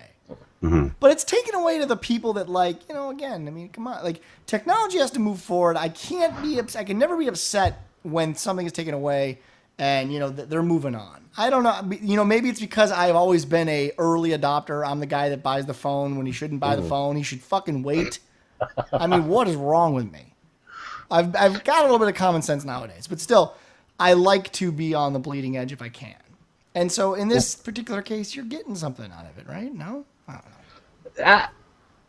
Mm-hmm. But it's taken away to the people that again, I mean, come on. Like, technology has to move forward. I can't be upset. I can never be upset when something is taken away and, they're moving on. I don't know. Maybe it's because I've always been a early adopter. I'm the guy that buys the phone when he shouldn't buy the phone. He should fucking wait. I mean, what is wrong with me? I've got a little bit of common sense nowadays, but still, I like to be on the bleeding edge if I can. And so in this particular case, you're getting something out of it, right? No? I don't know.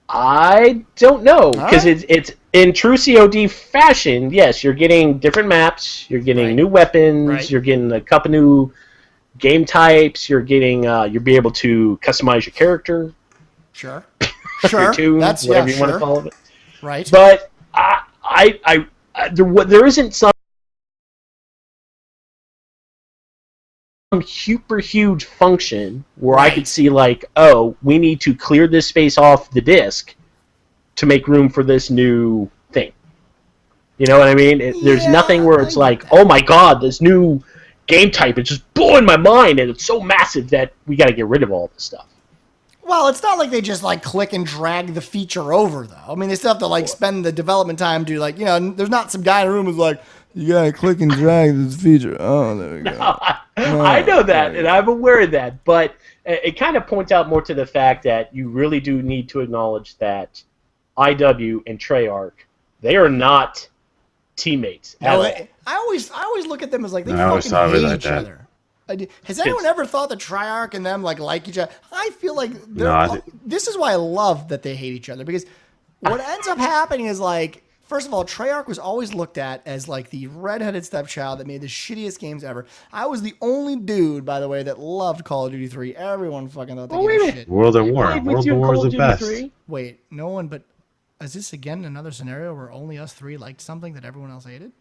I don't know because right. it's in true COD fashion. Yes, you're getting different maps, you're getting Right. new weapons, Right. you're getting a couple new game types. You're getting you'll be able to customize your character, Sure. your Sure. tune, That's whatever you sure. want to call it. Right. But there isn't some super huge function where I could see like, oh, we need to clear this space off the disk to make room for this new thing. You know what I mean? There's Yeah, nothing where I it's get like, that. oh my god, this new game type is just blowing my mind, and it's so massive that we got to get rid of all this stuff. Well, it's not like they just like click and drag the feature over, though. I mean, they still have to like spend the development time to like, there's not some guy in a room who's like, you gotta click and drag this feature. Oh, there we go. I know that, and I'm aware of that, but it kind of points out more to the fact that you really do need to acknowledge that IW and Treyarch, they are not teammates at No, all. I always look at them as like they I always fucking thought of it hate like each that. other. Has anyone ever thought that Treyarch and them like each other? I feel like this is why I love that they hate each other, because what ends up happening is like, first of all, Treyarch was always looked at as like the redheaded stepchild that made the shittiest games ever. I was the only dude, by the way, that loved Call of Duty 3. Everyone fucking thought they wait a gave a minute. shit. World at War. Played with World you at in War is Call of the Duty best. 3? Wait, no one but is this again another scenario where only us three liked something that everyone else hated?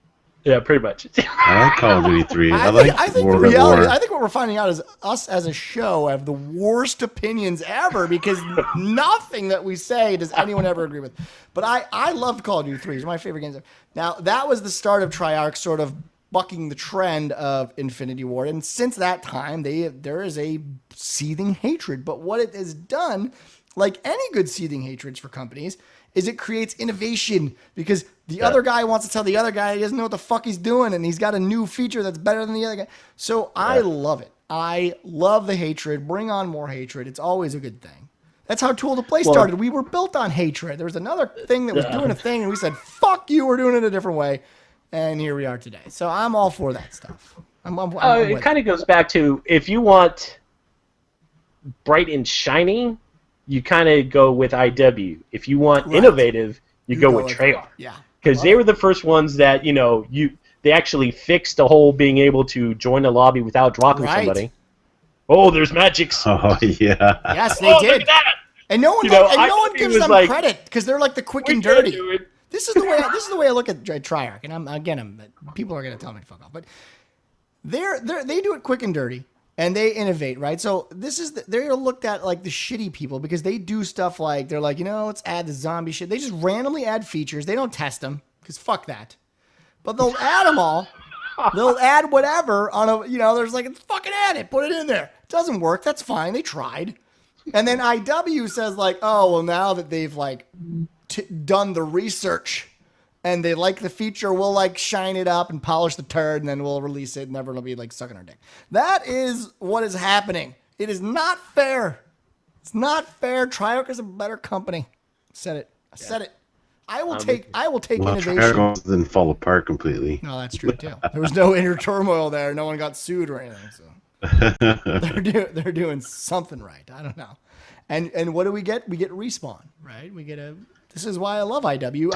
Yeah, pretty much. I like Call of Duty 3. I think World the at reality. War. I think what we're finding out is us as a show have the worst opinions ever because nothing that we say does anyone ever agree with. But I loved Call of Duty 3. It's one of my favorite games ever. Now that was the start of Treyarch sort of bucking the trend of Infinity Ward, and since that time, there is a seething hatred. But what it has done, like any good seething hatreds for companies, is it creates innovation because the other guy wants to tell the other guy he doesn't know what the fuck he's doing and he's got a new feature that's better than the other guy. So I love it. I love the hatred. Bring on more hatred. It's always a good thing. That's how Tool to Play started. We were built on hatred. There was another thing that was doing a thing and we said, fuck you, we're doing it a different way. And here we are today. So I'm all for that stuff. It kind of goes back to if you want bright and shiny, you kind of go with IW. If you want innovative, you go with Treyarch. Yeah. Because they were the first ones that, they actually fixed the whole being able to join a lobby without dropping somebody. Oh, there's magics. Oh, yeah. Yes, they did. Look at that. And no one, gives them credit because they're like the quick and dirty. This is the way I look at Treyarch. And people are going to tell me to fuck off. But they do it quick and dirty. And they innovate, right? So they're looked at like the shitty people because they do stuff like, they're like, let's add the zombie shit. They just randomly add features. They don't test them because fuck that. But they'll add them all. They'll add whatever on there's like, fucking add it, put it in there. It doesn't work. That's fine. They tried. And then IW says like, oh, well, now that they've like done the research and they like the feature, we'll like shine it up and polish the turd and then we'll release it and everyone will be like sucking our dick. That is what is happening. It is not fair. It's not fair. Treyarch is a better company. Said it. I said it. I will take innovation. Treyarch didn't fall apart completely. No, that's true too. There was no inner turmoil there. No one got sued or anything. So they're doing something right. I don't know. And what do we get? We get Respawn, right? We get This is why I love IW.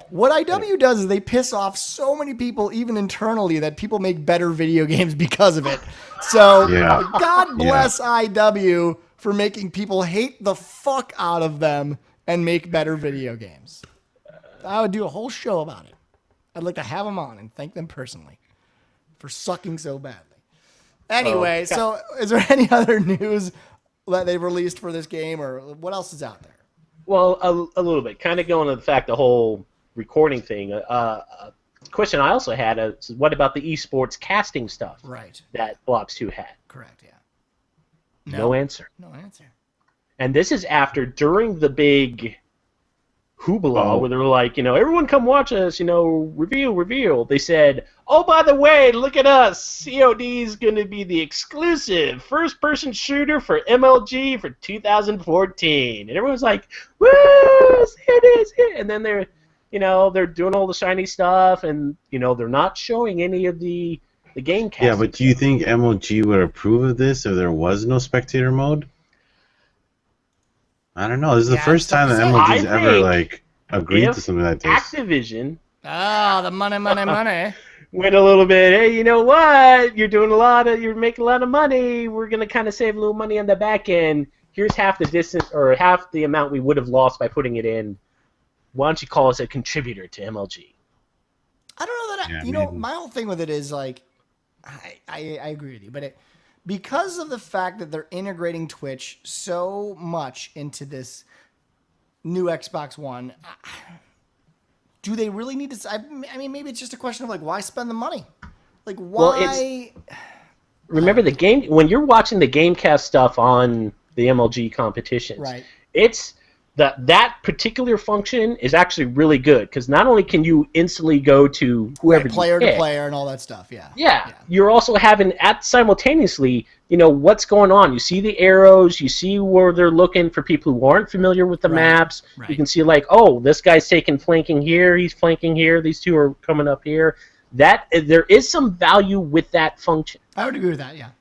What IW does is they piss off so many people, even internally, that people make better video games because of it. So God bless IW for making people hate the fuck out of them and make better video games. I would do a whole show about it. I'd like to have them on and thank them personally for sucking so badly. Anyway, so is there any other news that they've released for this game, or what else is out there? Well, a little bit. Kind of going to the fact, the whole recording thing. Question I also had is, what about the esports casting stuff? Right. That Blocks 2 had. Correct, yeah. No answer. No answer. And this is during the big hoopla where they were like, everyone come watch us, reveal. They said, oh, by the way, look at us. COD is going to be the exclusive first-person shooter for MLG for 2014. And everyone's like, woo, it is. And then they're doing all the shiny stuff, and, they're not showing any of the game casting. Yeah, but do you think MLG would approve of this if there was no spectator mode? I don't know. This is the first time that MLG's ever agreed to something like this. Activision, the money. Went a little bit. Hey, you know what? You're making a lot of money. We're gonna kind of save a little money on the back end. Here's half the distance or half the amount we would have lost by putting it in. Why don't you call us a contributor to MLG? I don't know that. My whole thing with it is like, I agree with you, but because of the fact that they're integrating Twitch so much into this new Xbox One, do they really need to? I mean, maybe it's just a question of like, why spend the money? Like, why? Remember the game when you're watching the GameCast stuff on the MLG competitions. Right. It's that particular function is actually really good because not only can you instantly go to whoever player to player and all that stuff. Yeah. You're also having simultaneously, what's going on. You see the arrows. You see where they're looking for people who aren't familiar with the maps. Right. You can see like, oh, this guy's taking flanking here. He's flanking here. These two are coming up here. There is some value with that function. I would agree with that. Yeah.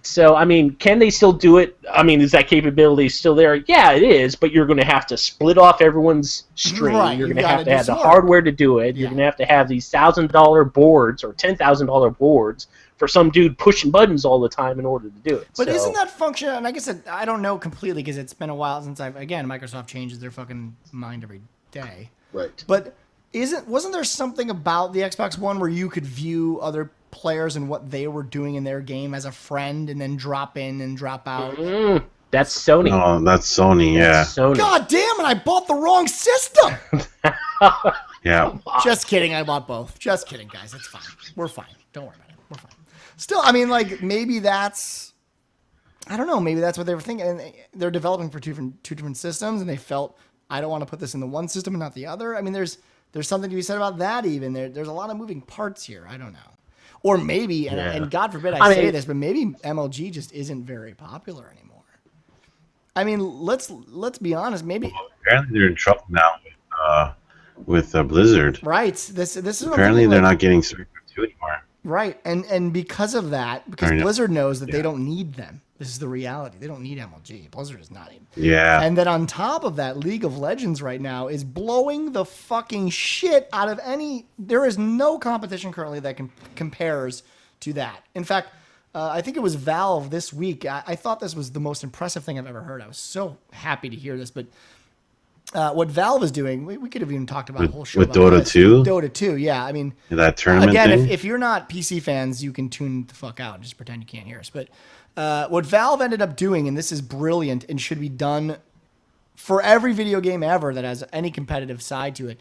So, I mean, can they still do it? I mean, is that capability still there? Yeah, it is, but you're going to have to split off everyone's stream. Right. You're going to have the hardware to do it. You're going to have these $1,000 boards or $10,000 boards for some dude pushing buttons all the time in order to do it. But isn't that function, and like I said, I don't know completely because it's been a while since Microsoft changes their fucking mind every day. Right. But wasn't there something about the Xbox One where you could view other players and what they were doing in their game as a friend and then drop in and drop out? That's Sony. Oh, that's Sony. Yeah. That's Sony. God damn it! I bought the wrong system. Yeah. Just kidding. I bought both. Just kidding, guys. It's fine. We're fine. Don't worry about it. We're fine. Still, I mean, like maybe that's. I don't know. Maybe that's what they were thinking. And they're developing for two different systems, and they felt I don't want to put this in the one system and not the other. I mean, there's something to be said about that. Even there's a lot of moving parts here. I don't know. Or maybe, and God forbid I say this, but maybe MLG just isn't very popular anymore. I mean, let's be honest. Maybe apparently they're in trouble now with Blizzard. Right. This is Apparently they're not getting StarCraft 2 anymore. Right, and because of that, because Blizzard knows that they don't need them. This is the reality. They don't need MLG. Blizzard is not even. Yeah. And then on top of that, League of Legends right now is blowing the fucking shit out of any. There is no competition currently that compares to that. In fact, I think it was Valve this week. I thought this was the most impressive thing I've ever heard. I was so happy to hear this. But what Valve is doing, we could have even talked about a whole show with about Dota this. 2? Dota 2, yeah. I mean, that tournament again, thing? if you're not PC fans, you can tune the fuck out and just pretend you can't hear us. But what Valve ended up doing, and this is brilliant and should be done for every video game ever that has any competitive side to it.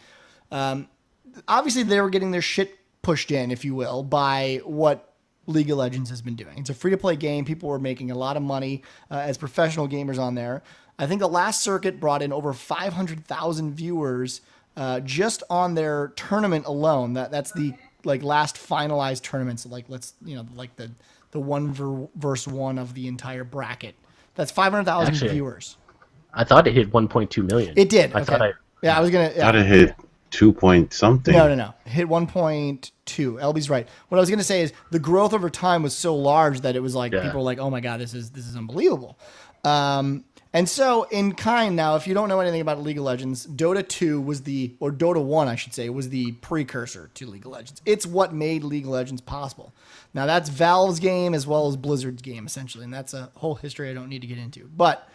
Obviously, they were getting their shit pushed in, if you will, by what League of Legends has been doing. It's a free-to-play game. People were making a lot of money as professional gamers on there. I think the last circuit brought in over 500,000 viewers just on their tournament alone. That's the last finalized tournament. So like the one versus one of the entire bracket. That's 500,000 viewers. I thought it hit 1.2 million. It did. I thought I was gonna. Thought it hit 2 point something. No. Hit 1.2. LB's right. What I was gonna say is the growth over time was so large that it was like people were like, "Oh my god, this is unbelievable." And so in kind now, if you don't know anything about League of Legends, Dota 2 or Dota 1, I should say, was the precursor to League of Legends. It's what made League of Legends possible. Now that's Valve's game as well as Blizzard's game, essentially, and that's a whole history I don't need to get into. But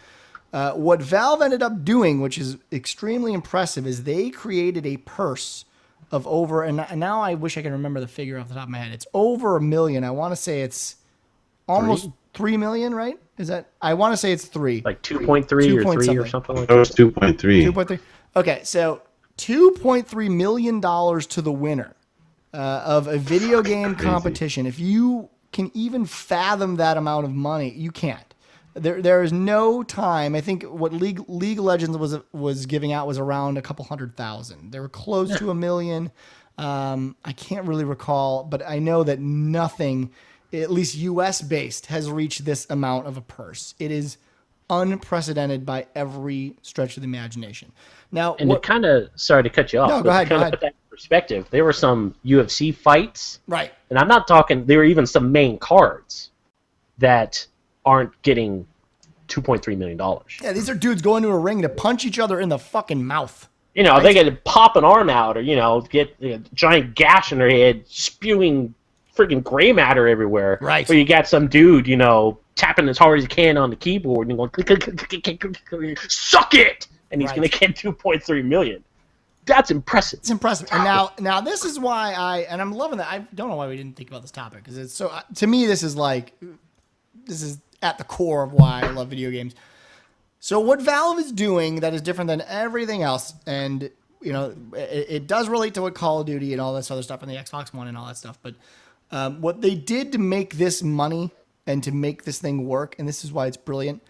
what Valve ended up doing, which is extremely impressive, is they created a purse of over, and now I wish I could remember the figure off the top of my head. It's over $1 million. I want to say it's almost 3 million, right? Is that? I want to say it's 3. Like 2.3 or 3 or something like that. It was 2.3. 2.3. Okay, so $2.3 million to the winner of a video game competition. If you can even fathom that amount of money, you can't. There is no time. I think what League of Legends was giving out was around a couple 100,000. They were close to $1 million. I can't really recall, but I know that nothing, at least U.S. based, has reached this amount of a purse. It is unprecedented by every stretch of the imagination. Now, and it kind of, sorry to cut you off. No, go ahead. Put that in perspective. There were some UFC fights, right? And I'm not talking. There were even some main cards that aren't getting $2.3 million. Yeah, these are dudes going to a ring to punch each other in the fucking mouth. You know, they get to pop an arm out, or get a giant gash in their head, spewing freaking gray matter everywhere. Right. Or you got some dude, tapping as hard as he can on the keyboard and going, click, click, click, click, click, click, suck it, and he's going to get 2.3 million. That's impressive. It's impressive. And now this is why I'm loving that. I don't know why we didn't think about this topic, because it's so, to me, this is at the core of why I love video games. So what Valve is doing that is different than everything else, and it does relate to what Call of Duty and all this other stuff and the Xbox One and all that stuff, but what they did to make this money and to make this thing work, and this is why it's brilliant,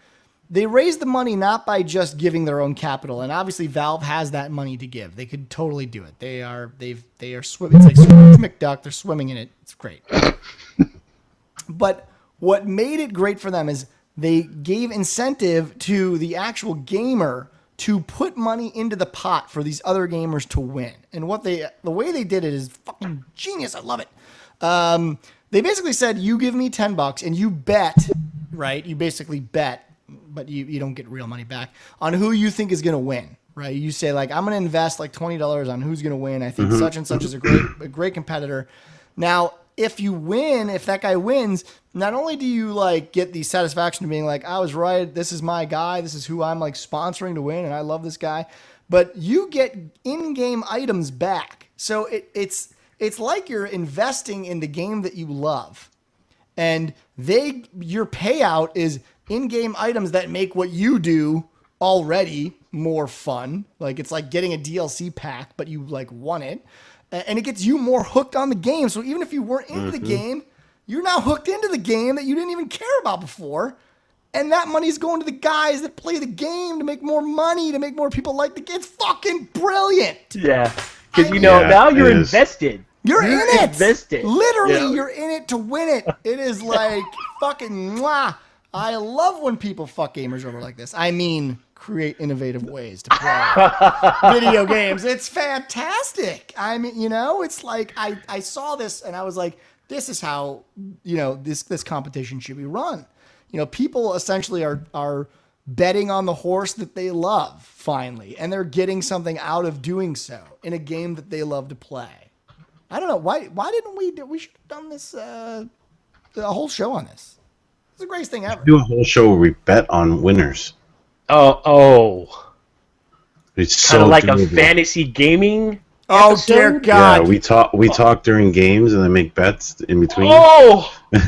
they raised the money not by just giving their own capital, and obviously Valve has that money to give. They could totally do it. They are swimming. It's like Scrooge McDuck. They're swimming in it. It's great. But what made it great for them is they gave incentive to the actual gamer to put money into the pot for these other gamers to win. And the way they did it is fucking genius. I love it. They basically said, you give me $10 and you bet, right? You basically bet, but you don't get real money back, on who you think is going to win, right? You say, like, I'm going to invest like $20 on who's going to win. I think such and such is a great competitor. Now, if that guy wins, not only do you get the satisfaction of being like, I was right, this is my guy, this is who I'm sponsoring to win, and I love this guy, but you get in-game items back. So it's like you're investing in the game that you love. And your payout is in-game items that make what you do already more fun. Like it's like getting a DLC pack, but you like won it. And it gets you more hooked on the game. So even if you weren't into the game, you're now hooked into the game that you didn't even care about before. And that money's going to the guys that play the game to make more money, to make more people like the game. It's fucking brilliant. Yeah. Because, now you're invested. You're in it. Invested. Literally, you're in it to win it. It is like fucking mwah. I love when people fuck gamers over like this. I mean, create innovative ways to play video games. It's fantastic. I mean, it's like I saw this and I was like, this is how, this competition should be run. People essentially are betting on the horse that they love finally, and they're getting something out of doing so in a game that they love to play. I don't know why didn't we should have done this a whole show on this. It's the greatest thing ever. Do a whole show where we bet on winners. Oh. It's kind of so like doable. a fantasy gaming. Oh episode? dear God! Yeah, we talk during games and then make bets in between. Oh! I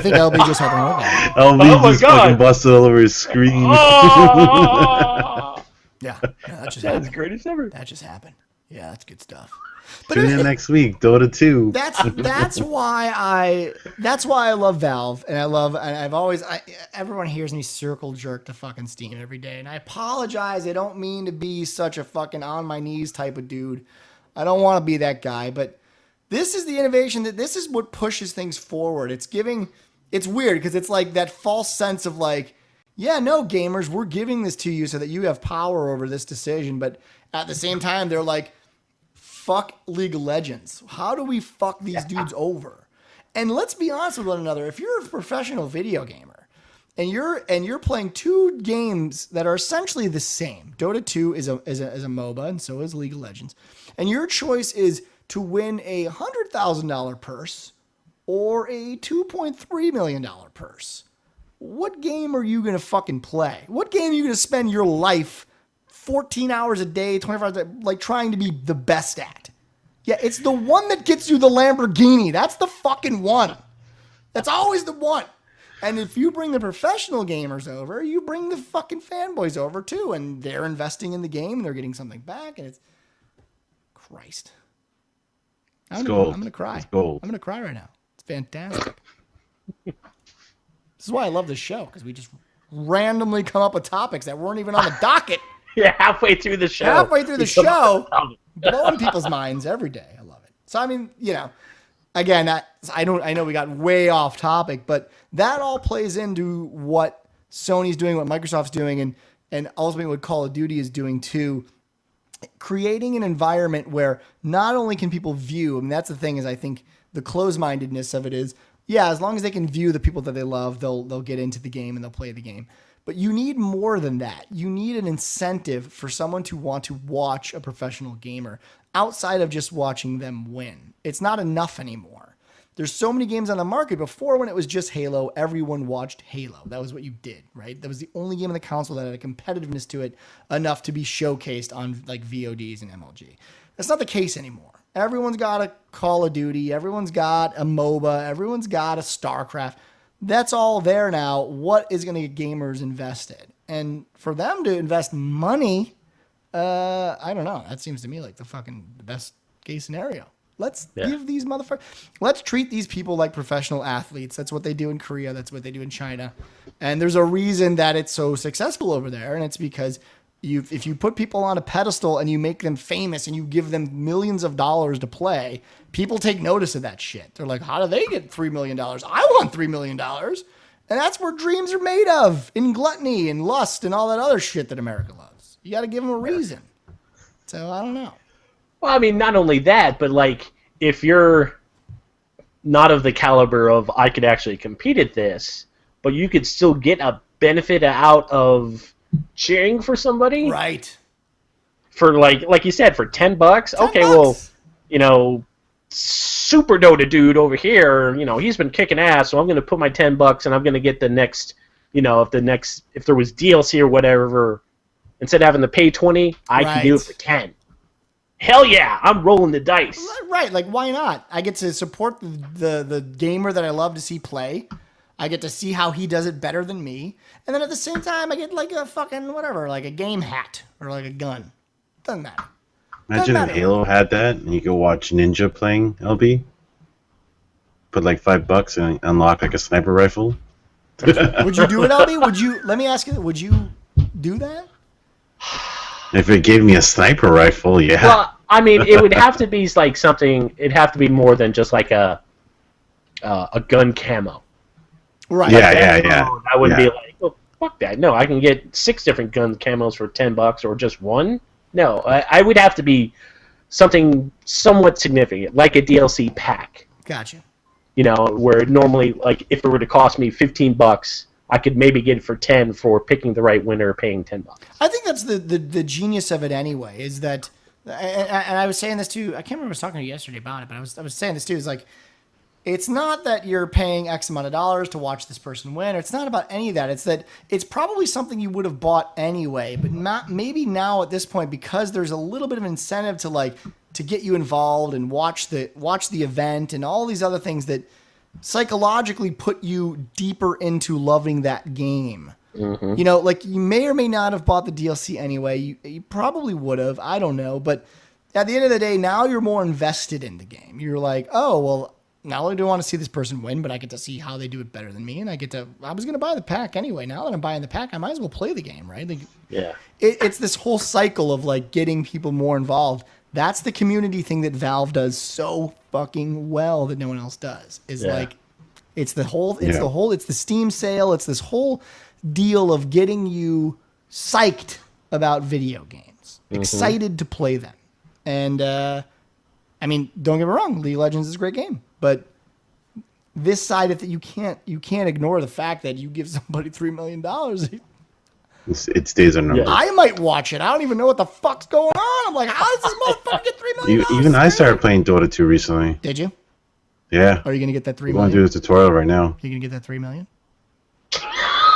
think LB just had to know that. LB my just God. fucking busted all over his screen. Oh! Yeah, that just That's happened. greatest ever. That just happened. Yeah, that's good stuff. But Tune in next week, Dota 2. That's why I love Valve, and everyone hears me circle jerk to fucking Steam every day, and I apologize. I don't mean to be such a fucking on my knees type of dude. I don't want to be that guy, but this is the innovation this is what pushes things forward. It's weird because it's like that false sense of like, yeah, no, gamers, we're giving this to you so that you have power over this decision, but at the same time, they're like, fuck League of Legends. How do we fuck these dudes over? And let's be honest with one another. If you're a professional video gamer and you're playing two games that are essentially the same, Dota 2 is a MOBA and so is League of Legends, and your choice is to win a $100,000 purse or a $2.3 million purse, what game are you going to fucking play? What game are you going to spend your life 14 hours a day, 24 hours a day, like trying to be the best at? Yeah, it's the one that gets you the Lamborghini. That's the fucking one. That's always the one. And if you bring the professional gamers over, you bring the fucking fanboys over too, and they're investing in the game and they're getting something back, and it's Christ. I'm gonna cry. It's gold. I'm gonna cry right now. It's fantastic. This is why I love this show, because we just randomly come up with topics that weren't even on the docket. Yeah, halfway through the show. Blowing people's minds every day. I love it. So, I mean, again, I know we got way off topic, but that all plays into what Sony's doing, what Microsoft's doing, and ultimately what Call of Duty is doing too. Creating an environment where not only can people view, I mean, that's the thing is I think the closed-mindedness of it is, yeah, as long as they can view the people that they love, they'll get into the game and they'll play the game. But you need more than that. You need an incentive for someone to want to watch a professional gamer outside of just watching them win. It's not enough anymore. There's so many games on the market. Before, when it was just Halo, everyone watched Halo. That was what you did, right? That was the only game on the console that had a competitiveness to it enough to be showcased on like VODs and MLG. That's not the case anymore. Everyone's got a Call of Duty. Everyone's got a MOBA. Everyone's got a StarCraft. That's all there now. What is going to get gamers invested? And for them to invest money, I don't know. That seems to me like the best case scenario. Let's give these motherfuckers, let's treat these people like professional athletes. That's what they do in Korea. That's what they do in China. And there's a reason that it's so successful over there. And it's because if you put people on a pedestal and you make them famous and you give them millions of dollars to play, people take notice of that shit. They're like, how do they get $3 million? I want $3 million. And that's where dreams are made of, in gluttony and lust and all that other shit that America loves. You got to give them a reason. So I don't know. Well, I mean, not only that, but like, if you're not of the caliber of I could actually compete at this, but you could still get a benefit out of cheering for somebody, right? For like you said, for $10. Okay, well, Super Dota dude over here, he's been kicking ass, so I'm going to put my $10 and I'm going to get the next, if there was DLC or whatever instead of having to pay 20, I can do it for 10. Hell yeah, I'm rolling the dice. Right, like why not? I get to support the gamer that I love to see play. I get to see how he does it better than me. And then at the same time, I get like a fucking whatever, like a game hat or like a gun. Doesn't matter. Imagine if Halo had that and you could watch Ninja playing LB. Put like $5 and unlock like a sniper rifle. Would you do it, LB? Let me ask you, would you do that? If it gave me a sniper rifle, yeah. Well, I mean, it would have to be like something. It'd have to be more than just like a gun camo. Right. Yeah. I wouldn't be like, well, fuck that. No, I can get 6 different gun camos for $10 or just one. No, I would have to be something somewhat significant, like a DLC pack. Gotcha. You know, where normally, like, if it were to cost me $15, I could maybe get it for 10 for picking the right winner, paying $10. I think that's the genius of it anyway. Is that, and I was saying this too. I can't remember I was talking to you yesterday about it, but I was saying this too. Is like, it's not that you're paying X amount of dollars to watch this person win, or it's not about any of that. It's that it's probably something you would have bought anyway, but not maybe now at this point, because there's a little bit of incentive to get you involved and watch the event and all these other things that psychologically put you deeper into loving that game. Mm-hmm. You know, like you may or may not have bought the DLC anyway. You probably would have. I don't know. But at the end of the day, now you're more invested in the game. You're like, oh, well, not only do I want to see this person win, but I get to see how they do it better than me. And I was going to buy the pack anyway. Now that I'm buying the pack, I might as well play the game, right? Like, yeah. It's this whole cycle of like getting people more involved. That's the community thing that Valve does so fucking well that no one else does. Like, it's the Steam sale. It's this whole deal of getting you psyched about video games, excited to play them. And, I mean, don't get me wrong, League of Legends is a great game, but this side of it, you can't ignore the fact that you give somebody $3 million. It stays on number. I might watch it. I don't even know what the fuck's going on. I'm like, how does this motherfucker get $3 million? Even I started playing Dota 2 recently. Did you? Yeah. Are you gonna get that $3 million? I'm going to do the tutorial right now. Are you gonna get that $3 million?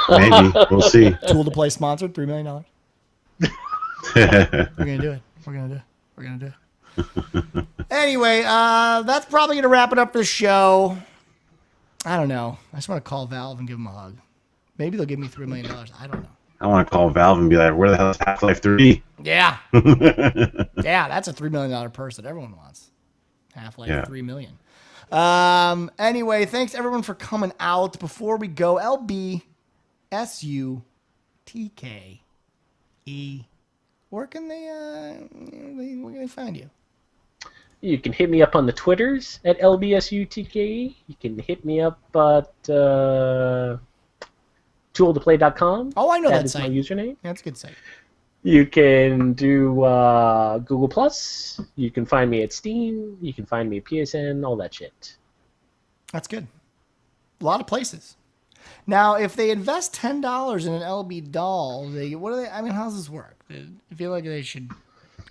Maybe. We'll see. Tool to Play sponsored, $3 million. We're gonna do it. We're gonna do it. Anyway, that's probably going to wrap it up for the show. I don't know. I just want to call Valve and give them a hug. Maybe they'll give me $3 million. I don't know. I want to call Valve and be like, where the hell is Half-Life 3? Yeah. Yeah, that's a $3 million purse that everyone wants. Half-Life 3 million. Anyway, thanks everyone for coming out. Before we go, LBSUTKE. Where can they find you? You can hit me up on the Twitters at LBSUTKE. You can hit me up at tooldtoplay.com. Oh, I know that site. That is my username. That's a good site. You can do Google+. You can find me at Steam. You can find me at PSN, all that shit. That's good. A lot of places. Now, if they invest $10 in an LB doll, how does this work? I feel like they should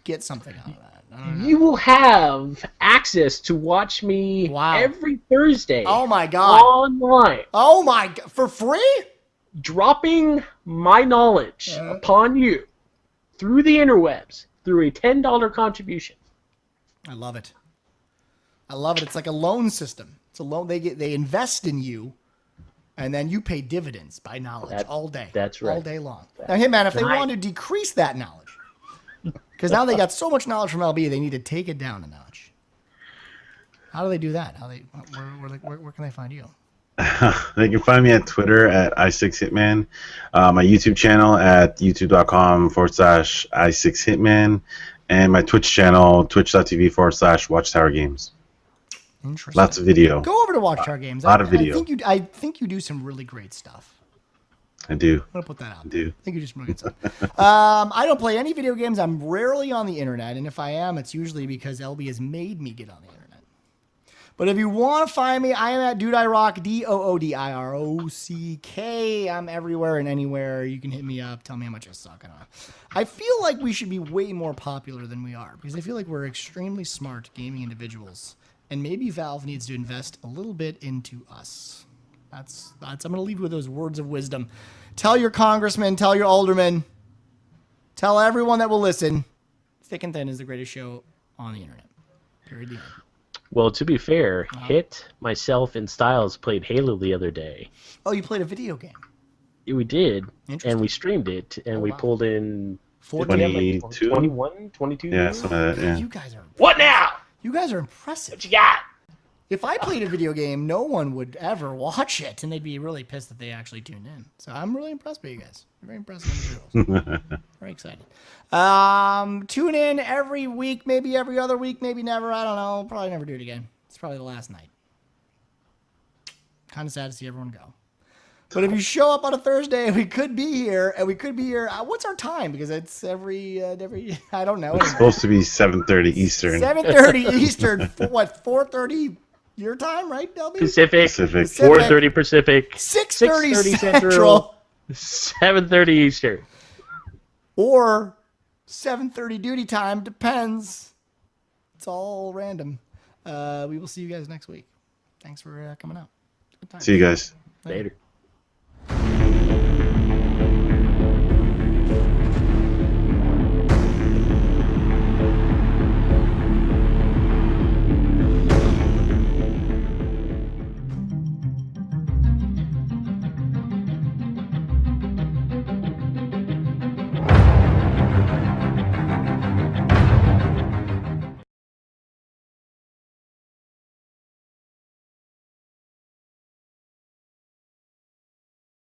get something out of that. You will have access to watch me every Thursday. Oh my God. Online. Oh my God. For free? Dropping my knowledge upon you through the interwebs through a $10 contribution. I love it. It's like a loan system. It's a loan. They invest in you, and then you pay dividends by knowledge all day. That's right. All day long. Now, hey man, if they want to decrease that knowledge, because now they got so much knowledge from LB, they need to take it down a notch. How do they do that? Where can they find you? They can find me at Twitter at i6hitman, my YouTube channel at youtube.com/i6hitman, and my Twitch channel, twitch.tv/watchtowergames. Interesting. Lots of video. Go over to Watchtower Games. A lot of video. I think you do some really great stuff. I do. I'm going to put that out. I do. I think you do some really good stuff. I don't play any video games. I'm rarely on the internet, and if I am, it's usually because LB has made me get on the internet. But if you want to find me, I am at Dude I Rock, DOODIROCK. I'm everywhere and anywhere. You can hit me up. Tell me how much I suck. I don't know. I feel like we should be way more popular than we are because I feel like we're extremely smart gaming individuals. And maybe Valve needs to invest a little bit into us. That's. I'm going to leave you with those words of wisdom. Tell your congressman, tell your alderman, Tell everyone that will listen, Thick and Thin is the greatest show on the internet. Period. The end. Well, to be fair, Hit, myself, and Styles played Halo the other day. Oh, you played a video game. Yeah, we did, Interesting. and we streamed it, and we wow. pulled in 22? 21, 22 Yeah, viewers? something like that. Yeah. You guys are What now? You guys are impressive. What you got? If I played a video game, no one would ever watch it, and they'd be really pissed that they actually tuned in. So I'm really impressed by you guys. You're very impressive individuals. Very excited. Tune in every week, maybe every other week, maybe never. I don't know. Probably never do it again. It's probably the last night. Kind of sad to see everyone go. But if you show up on a Thursday, we could be here, and we could be here. What's our time? Because it's every I don't know. It's supposed to be 7:30 Eastern. 7:30 Eastern. What? 4:30 your time, right, LB? Pacific. Pacific. 4:30 Pacific. 6:30 Central. 7:30 Eastern. Or 7:30 duty time. Depends. It's all random. We will see you guys next week. Thanks for coming out. Good time. See you guys. Later.